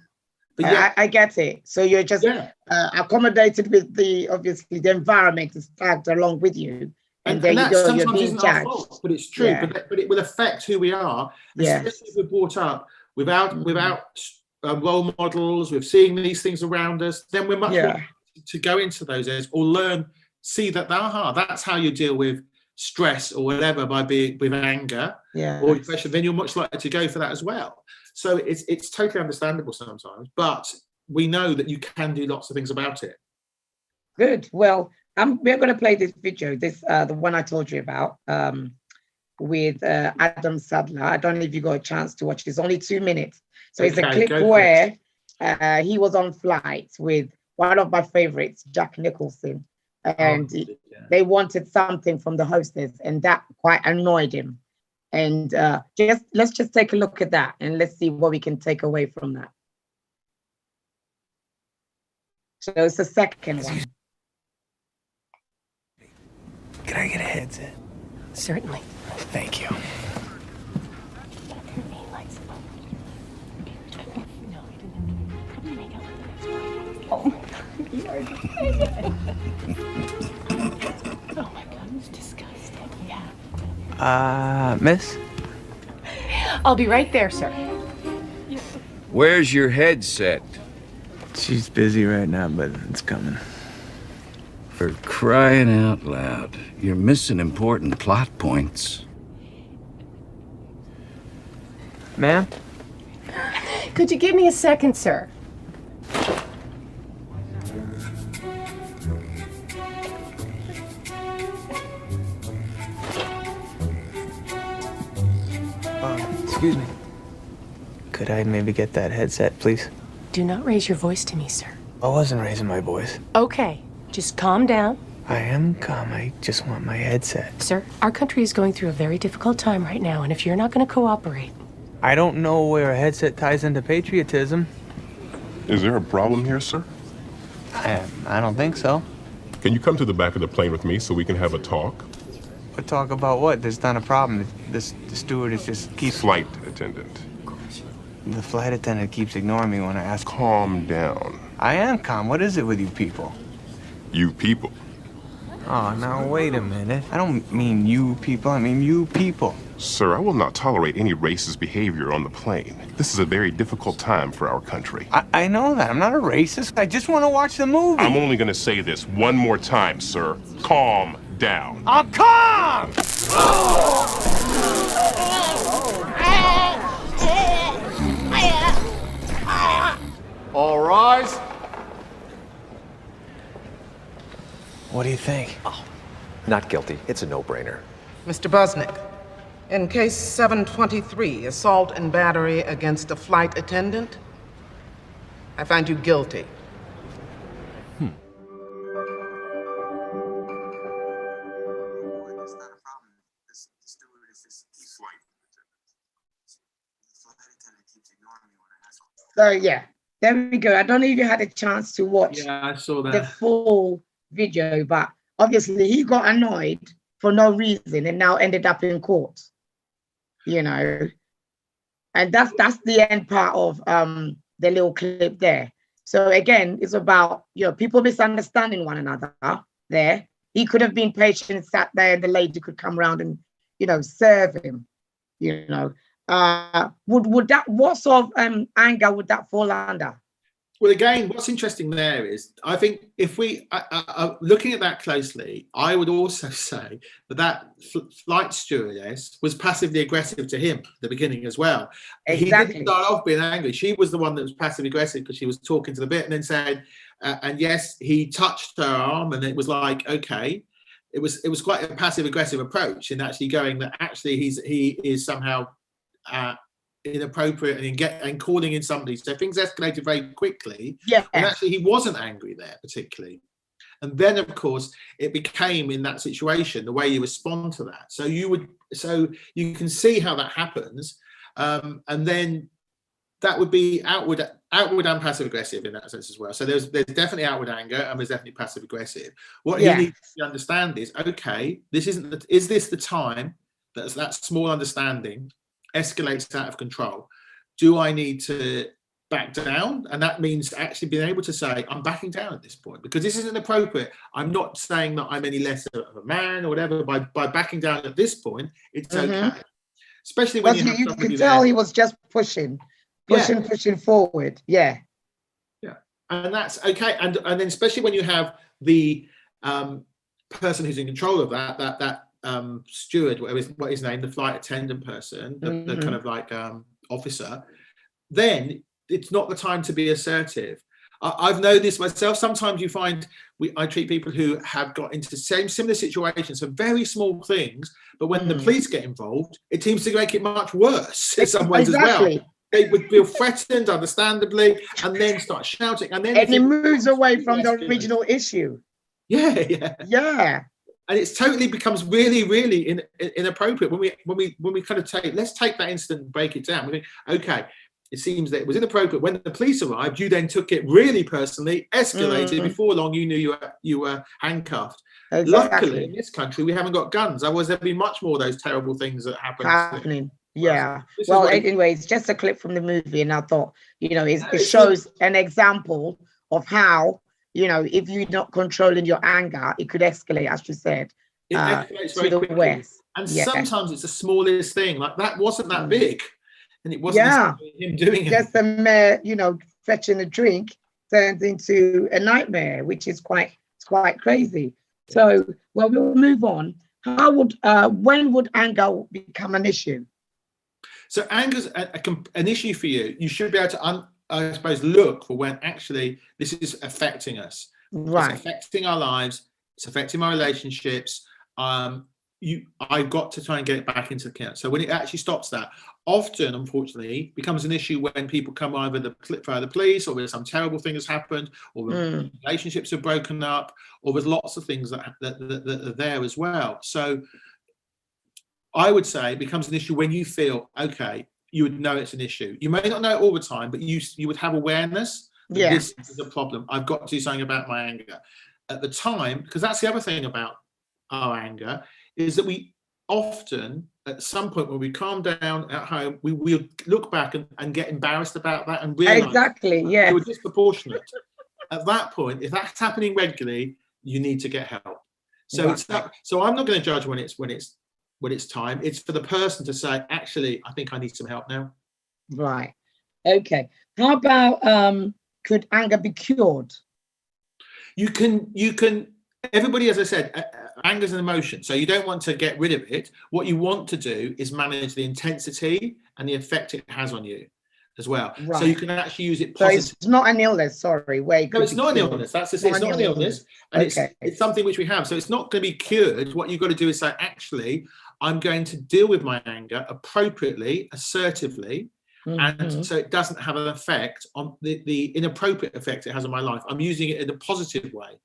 But I get it. So you're just accommodated with the environment is tagged along with you. And there you go, you're being judged. Fault, but it's true. But it will affect who we are. Especially if we're brought up without role models, with seeing these things around us, then we're much more to go into those areas or learn. See that that's how you deal with stress or whatever, by being with anger or depression. Then you're much likely to go for that as well. So it's totally understandable sometimes, but we know that you can do lots of things about it. Good. Well, we're going to play this video, the one I told you about, with Adam Sadler. I don't know if you got a chance to watch. It's only 2 minutes, so it's a clip where he was on flight with one of my favorites, Jack Nicholson. And they wanted something from the hostess, and that quite annoyed him. And let's just take a look at that, and let's see what we can take away from that. So it's the second one. Can I get a headset? Certainly. Thank you. Oh, you are. Oh my God, it's disgusting. Yeah. Miss? I'll be right there, sir. Where's your headset? She's busy right now, but it's coming. For crying out loud, you're missing important plot points. Ma'am? Could you give me a second, sir? Excuse me. Could I maybe get that headset, please? Do not raise your voice to me, sir. I wasn't raising my voice. Okay, just calm down. I am calm. I just want my headset. Sir, our country is going through a very difficult time right now, and if you're not going to cooperate... I don't know where a headset ties into patriotism. Is there a problem here, sir? I don't think so. Can you come to the back of the plane with me so we can have a talk? But talk about what? There's not a problem. The steward is just keeps... Flight attendant. The flight attendant keeps ignoring me when I ask... Calm down. I am calm. What is it with you people? You people. Oh, now wait a minute. I don't mean you people. I mean you people. Sir, I will not tolerate any racist behavior on the plane. This is a very difficult time for our country. I know that. I'm not a racist. I just want to watch the movie. I'm only going to say this one more time, sir. Calm down. I'm calm! All rise. What do you think? Not guilty. It's a no-brainer. Mr. Busnick, in case 723, assault and battery against a flight attendant, I find you guilty. So yeah, there we go. I don't know if you had a chance to watch I saw that. the full video, but obviously he got annoyed for no reason and now ended up in court. You know, and that's the end part of the little clip there. So again, it's about, you know, people misunderstanding one another there. He could have been patient, sat there, and the lady could come around and, you know, serve him. You know, would that, what sort of anger would that fall under? Well, again, what's interesting there is, I think if we looking at that closely, I would also say that flight stewardess was passively aggressive to him at the beginning as well. Exactly. He didn't start off being angry. She was the one that was passively aggressive because she was talking to the bit and then said, and yes, he touched her arm, and it was like, okay. It was quite a passive aggressive approach in actually going that actually he is somehow inappropriate and calling in somebody. So things escalated very quickly. Yeah. And actually he wasn't angry there particularly. And then of course it became, in that situation, the way you respond to that. So you can see how that happens. And then that would be outward and passive aggressive in that sense as well. So there's definitely outward anger and there's definitely passive aggressive. What you need to understand is, okay, is this the time that small understanding escalates out of control? Do I need to back down? And that means actually being able to say, I'm backing down at this point because this isn't appropriate. I'm not saying that I'm any less of a man or whatever by backing down at this point. It's okay. Especially when you can tell he was just pushing forward. Yeah. And that's okay. And then especially when you have the person who's in control of that steward, what his name, the flight attendant person, the kind of like officer, then it's not the time to be assertive. I've known this myself. Sometimes you find I treat people who have got into similar situations, so very small things, but when the police get involved, it seems to make it much worse in some ways as well. They would feel threatened, understandably, and then start shouting, and it moves away from the original issue. Yeah. And it totally becomes really, really inappropriate when we kind of let's take that incident and break it down. We think, okay, it seems that it was inappropriate when the police arrived. You then took it really personally, escalated. Before long, you knew you were handcuffed. Exactly. Luckily, in this country, we haven't got guns. Otherwise, there'd be much more of those terrible things that happening. Yeah. Well, anyway, it's just a clip from the movie, and I thought, you know, it shows an example of how, you know, if you're not controlling your anger, it could escalate, as you said, to the West. And sometimes it's the smallest thing. Like that wasn't that big, and it wasn't him doing it. Just a mere, you know, fetching a drink turns into a nightmare, which is quite crazy. So, well, we'll move on. When would anger become an issue? So anger's an issue for you. You should be able to, I suppose, look for when actually this is affecting us. Right. It's affecting our lives. It's affecting my relationships. I've got to try and get it back into account. So when it actually stops that, often, unfortunately, becomes an issue when people come either the police, or there's some terrible thing has happened, or relationships are broken up, or there's lots of things that are there as well. So I would say it becomes an issue when you feel, okay, you would know it's an issue. You may not know it all the time, but you would have awareness that this is a problem. I've got to do something about my anger. At the time, because that's the other thing about our anger, is that we often, at some point when we calm down at home, we will look back and get embarrassed about that and realize we were disproportionate. At that point, if that's happening regularly, you need to get help. So so I'm not going to judge when it's when it's time. It's for the person to say, actually, I think I need some help now. Right. Okay. How about could anger be cured? You can. Everybody, as I said, anger is an emotion, so you don't want to get rid of it. What you want to do is manage the intensity and the effect it has on you as well. Right. So you can actually use it So positively. it's not an illness, sorry. No, it's not an illness. It's not an illness. And Okay. it's something which we have. So it's not going to be cured. What you've got to do is say, actually, I'm going to deal with my anger appropriately, assertively, and so it doesn't have an effect on the inappropriate effect it has on my life. I'm using it in a positive way.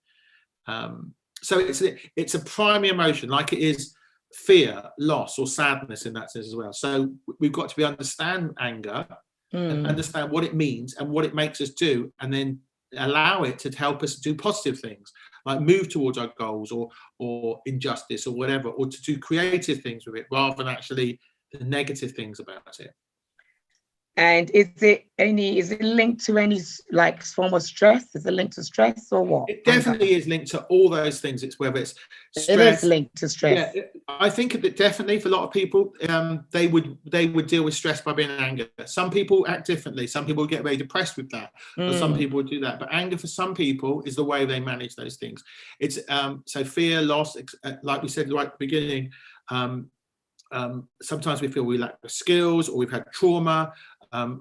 So it's a primary emotion, like it is fear, loss, or sadness in that sense as well. So we've got to understand anger and understand what it means and what it makes us do, and then allow it to help us do positive things, like move towards our goals or injustice or whatever, or to do creative things with it rather than actually the negative things about it. And is it linked to any like form of stress? Is it linked to stress or what? It definitely is linked to all those things. It's whether it's stress. It is linked to stress. Yeah, I think that definitely for a lot of people, they would deal with stress by being angry. Some people act differently. Some people get very depressed with that, or some people would do that. But anger for some people is the way they manage those things. It's so fear, loss, like we said right at the beginning. Sometimes we feel we lack the skills, or we've had trauma.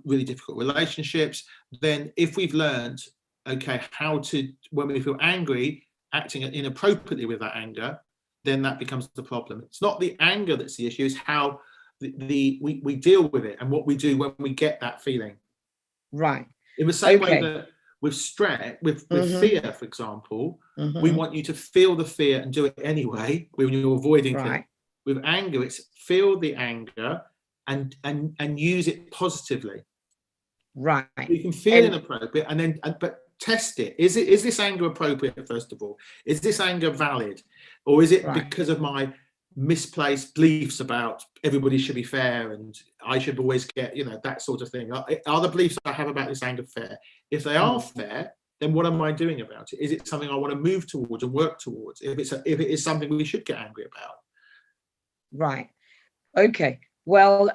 Really difficult relationships. Then if we've learned, okay, how to, when we feel angry, acting inappropriately with that anger, then that becomes the problem. It's not the anger that's the issue, it's how we deal with it and what we do when we get that feeling. Right. In the same way that with stress, with fear, for example, we want you to feel the fear and do it anyway when you're avoiding things. With anger, it's feel the anger and use it positively. Right. You can feel inappropriate but test it. Is this anger appropriate, first of all? Is this anger valid? Or is it because of my misplaced beliefs about everybody should be fair and I should always get, that sort of thing? Are the beliefs I have about this anger fair? If they are fair, then what am I doing about it? Is it something I want to move towards and work towards? If it is something we should get angry about. Right. Okay. Well,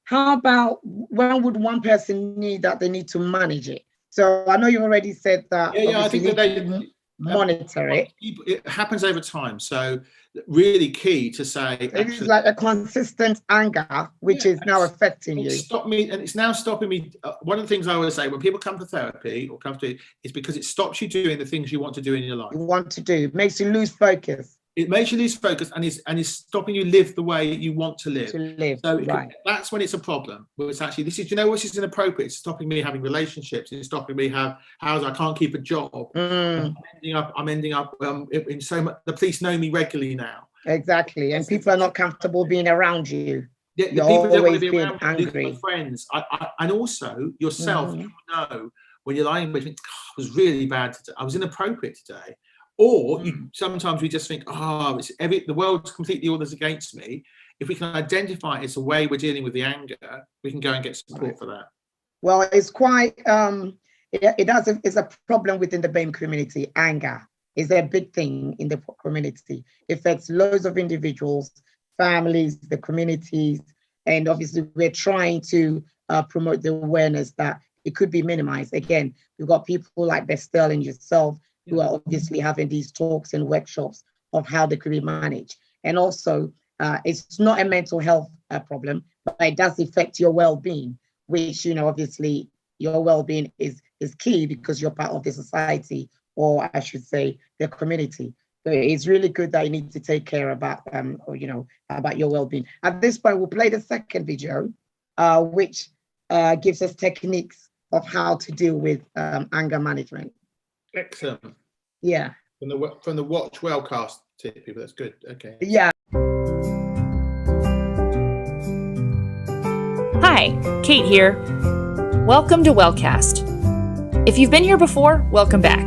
how about when would one person need that they need to manage it? So I know you already said that. Yeah, I think that they monitor it. It happens over time. So really key to say. It's like a consistent anger, which is now affecting you. It's now stopping me. One of the things I always say when people come to therapy or come to, is because it stops you doing the things you want to do in your life. You want to do, makes you lose focus. It makes you lose focus and is stopping you live the way you want to live. So that's when it's a problem. But it's actually, this is inappropriate. It's stopping me having relationships. It's stopping me I can't keep a job. I'm ending up in so much. The police know me regularly now. Exactly, and people are not comfortable being around you. Yeah, You're people don't want always to be being around angry. my friends. And also yourself, you know when you're lying, you think, I was really bad today. I was inappropriate today. Or sometimes we just think, the world's completely all that's against me. If we can identify it as a way we're dealing with the anger, we can go and get support for that. Well, it's quite, it's a problem within the BAME community. Anger is a big thing in the community. It affects loads of individuals, families, the communities, and obviously we're trying to promote the awareness that it could be minimized. Again, we've got people like Bestel and yourself who are obviously having these talks and workshops of how they could be managed. And also, it's not a mental health problem, but it does affect your well-being, which, obviously your well-being is key because you're part of the society, or I should say the community. So it's really good that you need to take care about, about your well-being. At this point, we'll play the second video, which gives us techniques of how to deal with anger management. Excellent. Yeah. From the Watch Wellcast tip, people. That's good. Okay. Yeah. Hi, Kate here. Welcome to Wellcast. If you've been here before, welcome back.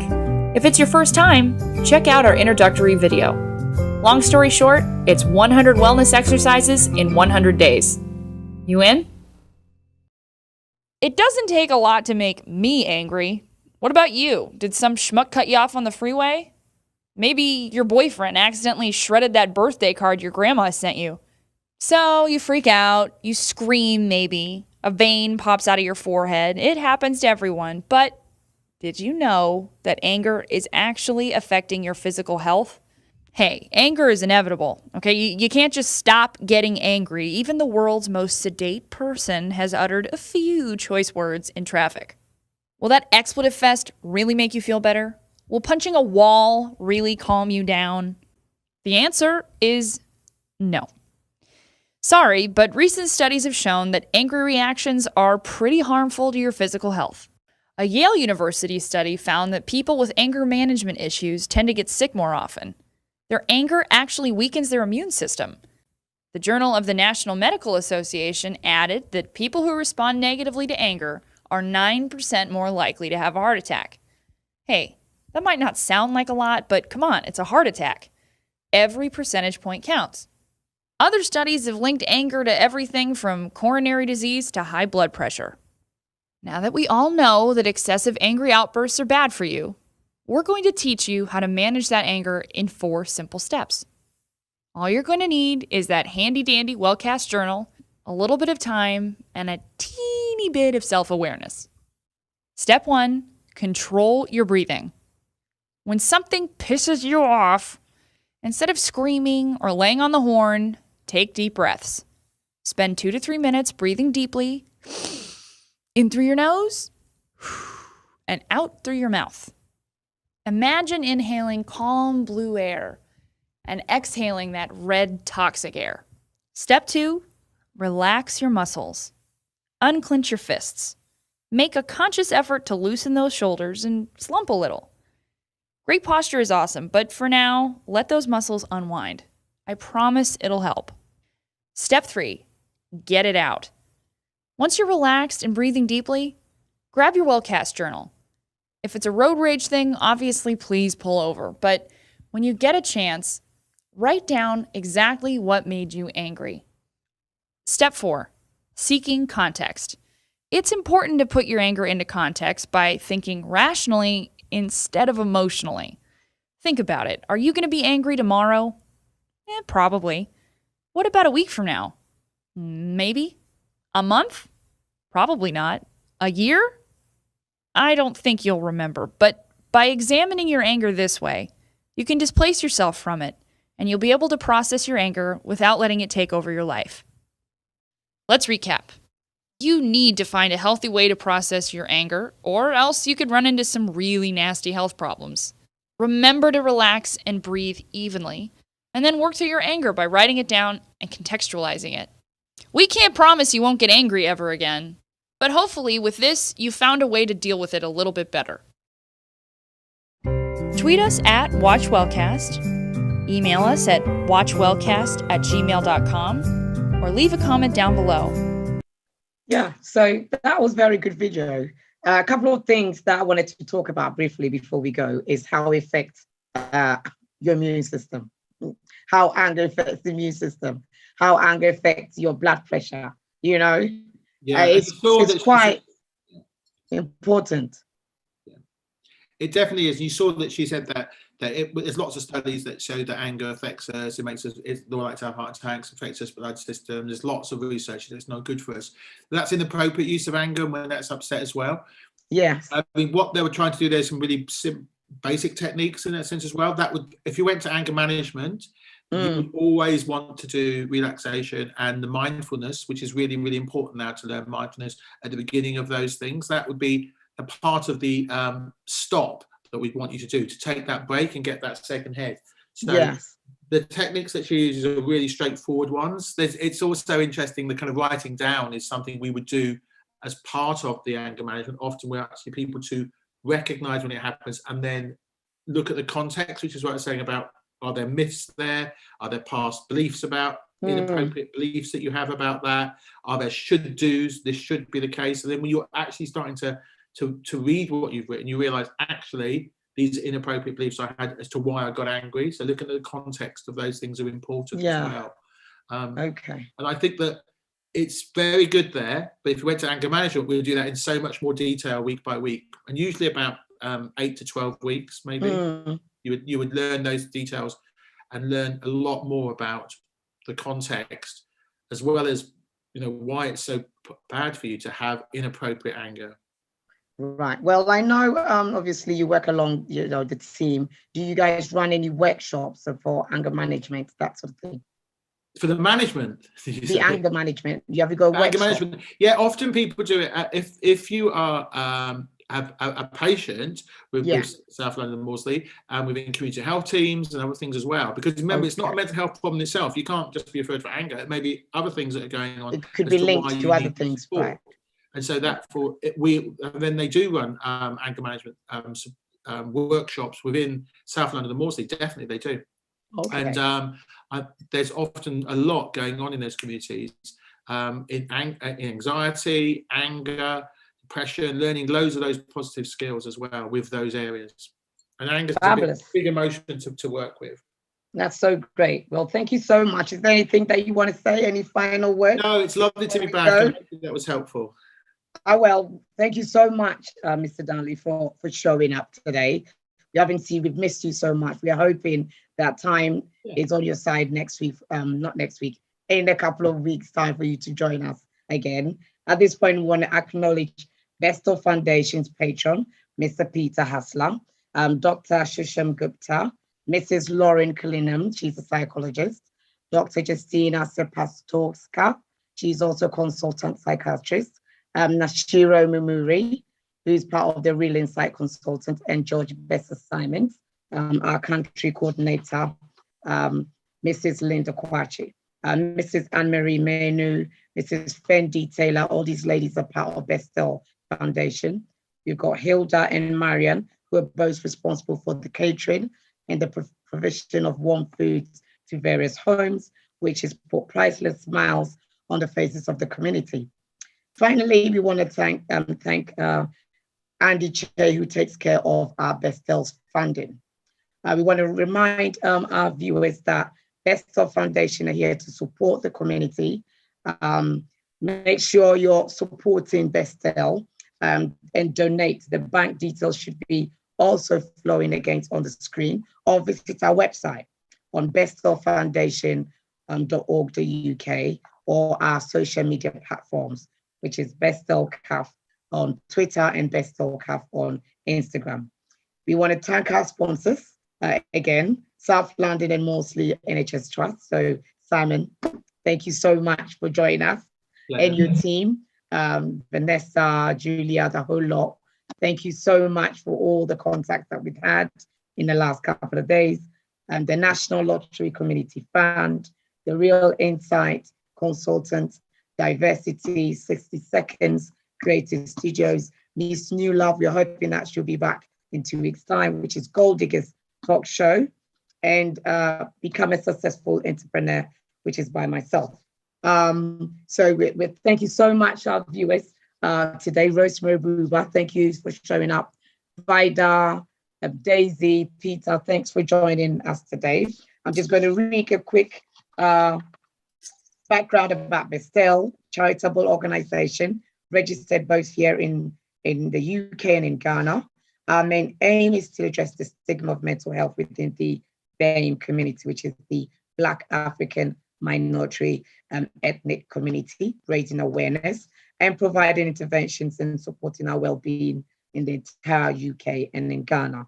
If it's your first time, check out our introductory video. Long story short, it's 100 wellness exercises in 100 days. You in? It doesn't take a lot to make me angry. What about you? Did some schmuck cut you off on the freeway? Maybe your boyfriend accidentally shredded that birthday card your grandma sent you. So you freak out, you scream maybe, a vein pops out of your forehead. It happens to everyone. But did you know that anger is actually affecting your physical health? Hey, anger is inevitable, okay? You can't just stop getting angry. Even the world's most sedate person has uttered a few choice words in traffic. Will that expletive fest really make you feel better? Will punching a wall really calm you down? The answer is no. Sorry, but recent studies have shown that angry reactions are pretty harmful to your physical health. A Yale University study found that people with anger management issues tend to get sick more often. Their anger actually weakens their immune system. The Journal of the National Medical Association added that people who respond negatively to anger are 9% more likely to have a heart attack. Hey, that might not sound like a lot, but come on, it's a heart attack. Every percentage point counts. Other studies have linked anger to everything from coronary disease to high blood pressure. Now that we all know that excessive angry outbursts are bad for you, we're going to teach you how to manage that anger in 4 simple steps. All you're going to need is that handy-dandy Wellcast journal, a little bit of time, and a teeny bit of self-awareness. Step 1, control your breathing. When something pisses you off, instead of screaming or laying on the horn, take deep breaths. Spend 2 to 3 minutes breathing deeply, in through your nose, and out through your mouth. Imagine inhaling calm blue air and exhaling that red toxic air. Step 2, relax your muscles. Unclench your fists. Make a conscious effort to loosen those shoulders and slump a little. Great posture is awesome, but for now, let those muscles unwind. I promise it'll help. Step 3, get it out. Once you're relaxed and breathing deeply, grab your Wellcast journal. If it's a road rage thing, obviously please pull over. But when you get a chance, write down exactly what made you angry. Step 4, seeking context. It's important to put your anger into context by thinking rationally instead of emotionally. Think about it. Are you going to be angry tomorrow? Probably. What about a week from now? Maybe. A month? Probably not. A year? I don't think you'll remember, but by examining your anger this way, you can displace yourself from it, and you'll be able to process your anger without letting it take over your life. Let's recap. You need to find a healthy way to process your anger, or else you could run into some really nasty health problems. Remember to relax and breathe evenly, and then work through your anger by writing it down and contextualizing it. We can't promise you won't get angry ever again, but hopefully with this, you found a way to deal with it a little bit better. Tweet us at WatchWellcast, email us at watchwellcast@gmail.com, or leave a comment down below. Yeah, so that was very good video. A couple of things that I wanted to talk about briefly before we go is how it affects your immune system, how anger affects the immune system, how anger affects your blood pressure, you know? Yeah, it's quite important. It definitely is. You saw that she said that there's lots of studies that show that anger affects us. It makes us more likely to have heart attacks, affects us blood system. There's lots of research that it's not good for us. That's inappropriate use of anger when that's upset as well. Yes. I mean, what they were trying to do, there's some really basic techniques in that sense as well. That would, if you went to anger management, you would always want to do relaxation and the mindfulness, which is really, really important now to learn mindfulness at the beginning of those things. That would be a part of the stop that we'd want you to do, to take that break and get that second head. So yes, the techniques that she uses are really straightforward ones. It's also interesting, the kind of writing down is something we would do as part of the anger management. Often we're actually people to recognize when it happens and then look at the context, which is what I was saying about, are there myths there? Are there past beliefs about inappropriate beliefs that you have about that? Are there should do's? This should be the case. And then when you're actually starting to read what you've written, you realize actually these are inappropriate beliefs I had as to why I got angry. So looking at the context of those things are important as well. Okay. And I think that it's very good there, but if you went to anger management, we'll do that in so much more detail week by week, and usually about 8 to 12 weeks, maybe. You would learn those details and learn a lot more about the context as well as, why it's so bad for you to have inappropriate anger. Right. Well, I know, obviously you work along, the team. Do you guys run any workshops for anger management, that sort of thing? For the management, the anger management. You have to go anger workshop. management. Yeah, often people do it. If you are a patient with South London Maudsley and within community health teams and other things as well, because remember, it's not a mental health problem itself. You can't just be referred for anger. It may be other things that are going on. It could be linked to other things, right? And so then they do run anger management workshops within South London Maudsley. Definitely, they do. Okay. And there's often a lot going on in those communities in anxiety, anger, depression, learning loads of those positive skills as well with those areas. And anger is a big emotion to work with. That's so great. Well, thank you so much. Is there anything that you want to say? Any final words? No, it's lovely to be back. That was helpful. Well, thank you so much, Mr. Darnley, for showing up today. We've missed you so much. We are hoping that time is on your side next week, not next week, in a couple of weeks' time for you to join us again. At this point, we want to acknowledge Bestel Foundation's patron, Mr. Peter Hassler, Dr. Shusham Gupta, Mrs. Lauren Kalinam, she's a psychologist, Dr. Justina Sepastorska, she's also a consultant psychiatrist, Nashiro Mumuri, who's part of the Real Insight Consultant, and George Besser-Simons, our country coordinator, Mrs. Linda Kwachi, Mrs. Anne-Marie Menu, Mrs. Fendi Taylor. All these ladies are part of Bestel Foundation. You've got Hilda and Marian, who are both responsible for the catering and the provision of warm foods to various homes, which has put priceless smiles on the faces of the community. Finally, we want to thank Andy Che, who takes care of our Bestel's funding. We want to remind our viewers that Bestel Foundation are here to support the community. Make sure you're supporting Bestel and donate. The bank details should be also flowing against on the screen, or visit our website on bestelfoundation.org.uk or our social media platforms, which is Bestel CAF on Twitter and Bestel CAF on Instagram. We want to thank our sponsors, again, South London and Maudsley NHS Trust. So Simon, thank you so much for joining us and your team, Vanessa, Julia, the whole lot. Thank you so much for all the contacts that we've had in the last couple of days. And the National Lottery Community Fund, the Real Insight Consultant, Diversity, 60 Seconds, Creative Studios, Miss Newlove. We're hoping that she'll be back in 2 weeks' time, which is Gold Diggers Talk Show, and Become a Successful Entrepreneur, which is by myself. So we thank you so much, our viewers. Today, Rosemary Buba, thank you for showing up. Vida, Daisy, Peter, thanks for joining us today. I'm just going to read a quick background about Bestel, charitable organization, registered both here in the UK and in Ghana. Our main aim is to address the stigma of mental health within the BAME community, which is the Black African minority ethnic community, raising awareness and providing interventions and supporting our well-being in the entire UK and in Ghana.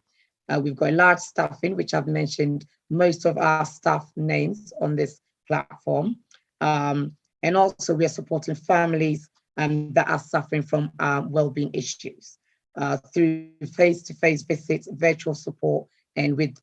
We've got a large staffing, which I've mentioned most of our staff names on this platform. And also we are supporting families that are suffering from well-being issues through face-to-face visits, virtual support, and with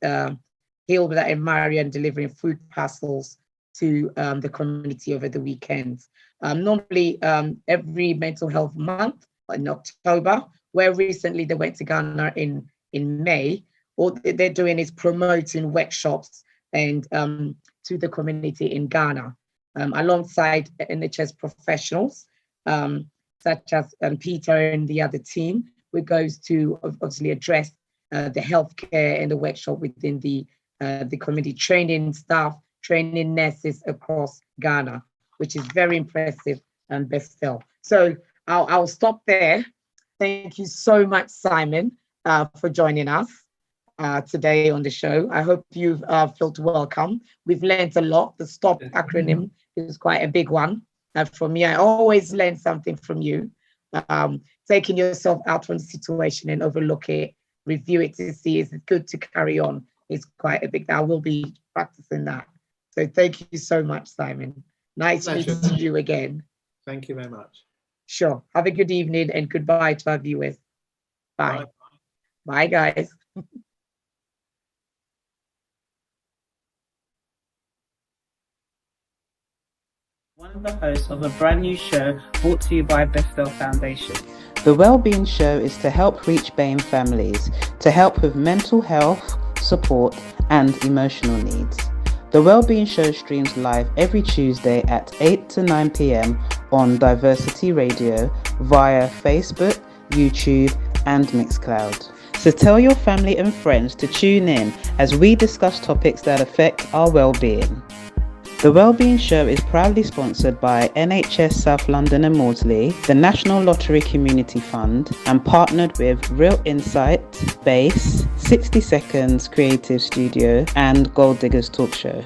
Hilda and Marian delivering food parcels to the community over the weekends. Normally every mental health month in October, where recently they went to Ghana in May, all they're doing is promoting workshops and to the community in Ghana, alongside NHS professionals, such as Peter and the other team, which goes to obviously address the healthcare and the workshop within the community, training staff, training nurses across Ghana, which is very impressive and Bestel. So I'll stop there. Thank you so much, Simon, for joining us today on the show. I hope you've felt welcome. We've learned a lot. The STOP acronym is quite a big one. From me, I always learn something from you. Taking yourself out from the situation and overlook it, review it to see is it good to carry on is quite a big. I will be practicing that. So thank you so much, Simon. Nice meeting you again. Thank you very much. Sure. Have a good evening and goodbye to our viewers. Bye. Bye, guys. One of the hosts of a brand new show brought to you by Bestel Foundation. The Wellbeing Show is to help reach BAME families, to help with mental health, support, and emotional needs. The Wellbeing Show streams live every Tuesday at 8 to 9 p.m. on Diversity Radio via Facebook, YouTube, and Mixcloud. So tell your family and friends to tune in as we discuss topics that affect our well-being. The Wellbeing Show is proudly sponsored by NHS South London and Maudsley, the National Lottery Community Fund, and partnered with Real Insight, Base, 60 Seconds Creative Studio, and Gold Diggers Talk Show.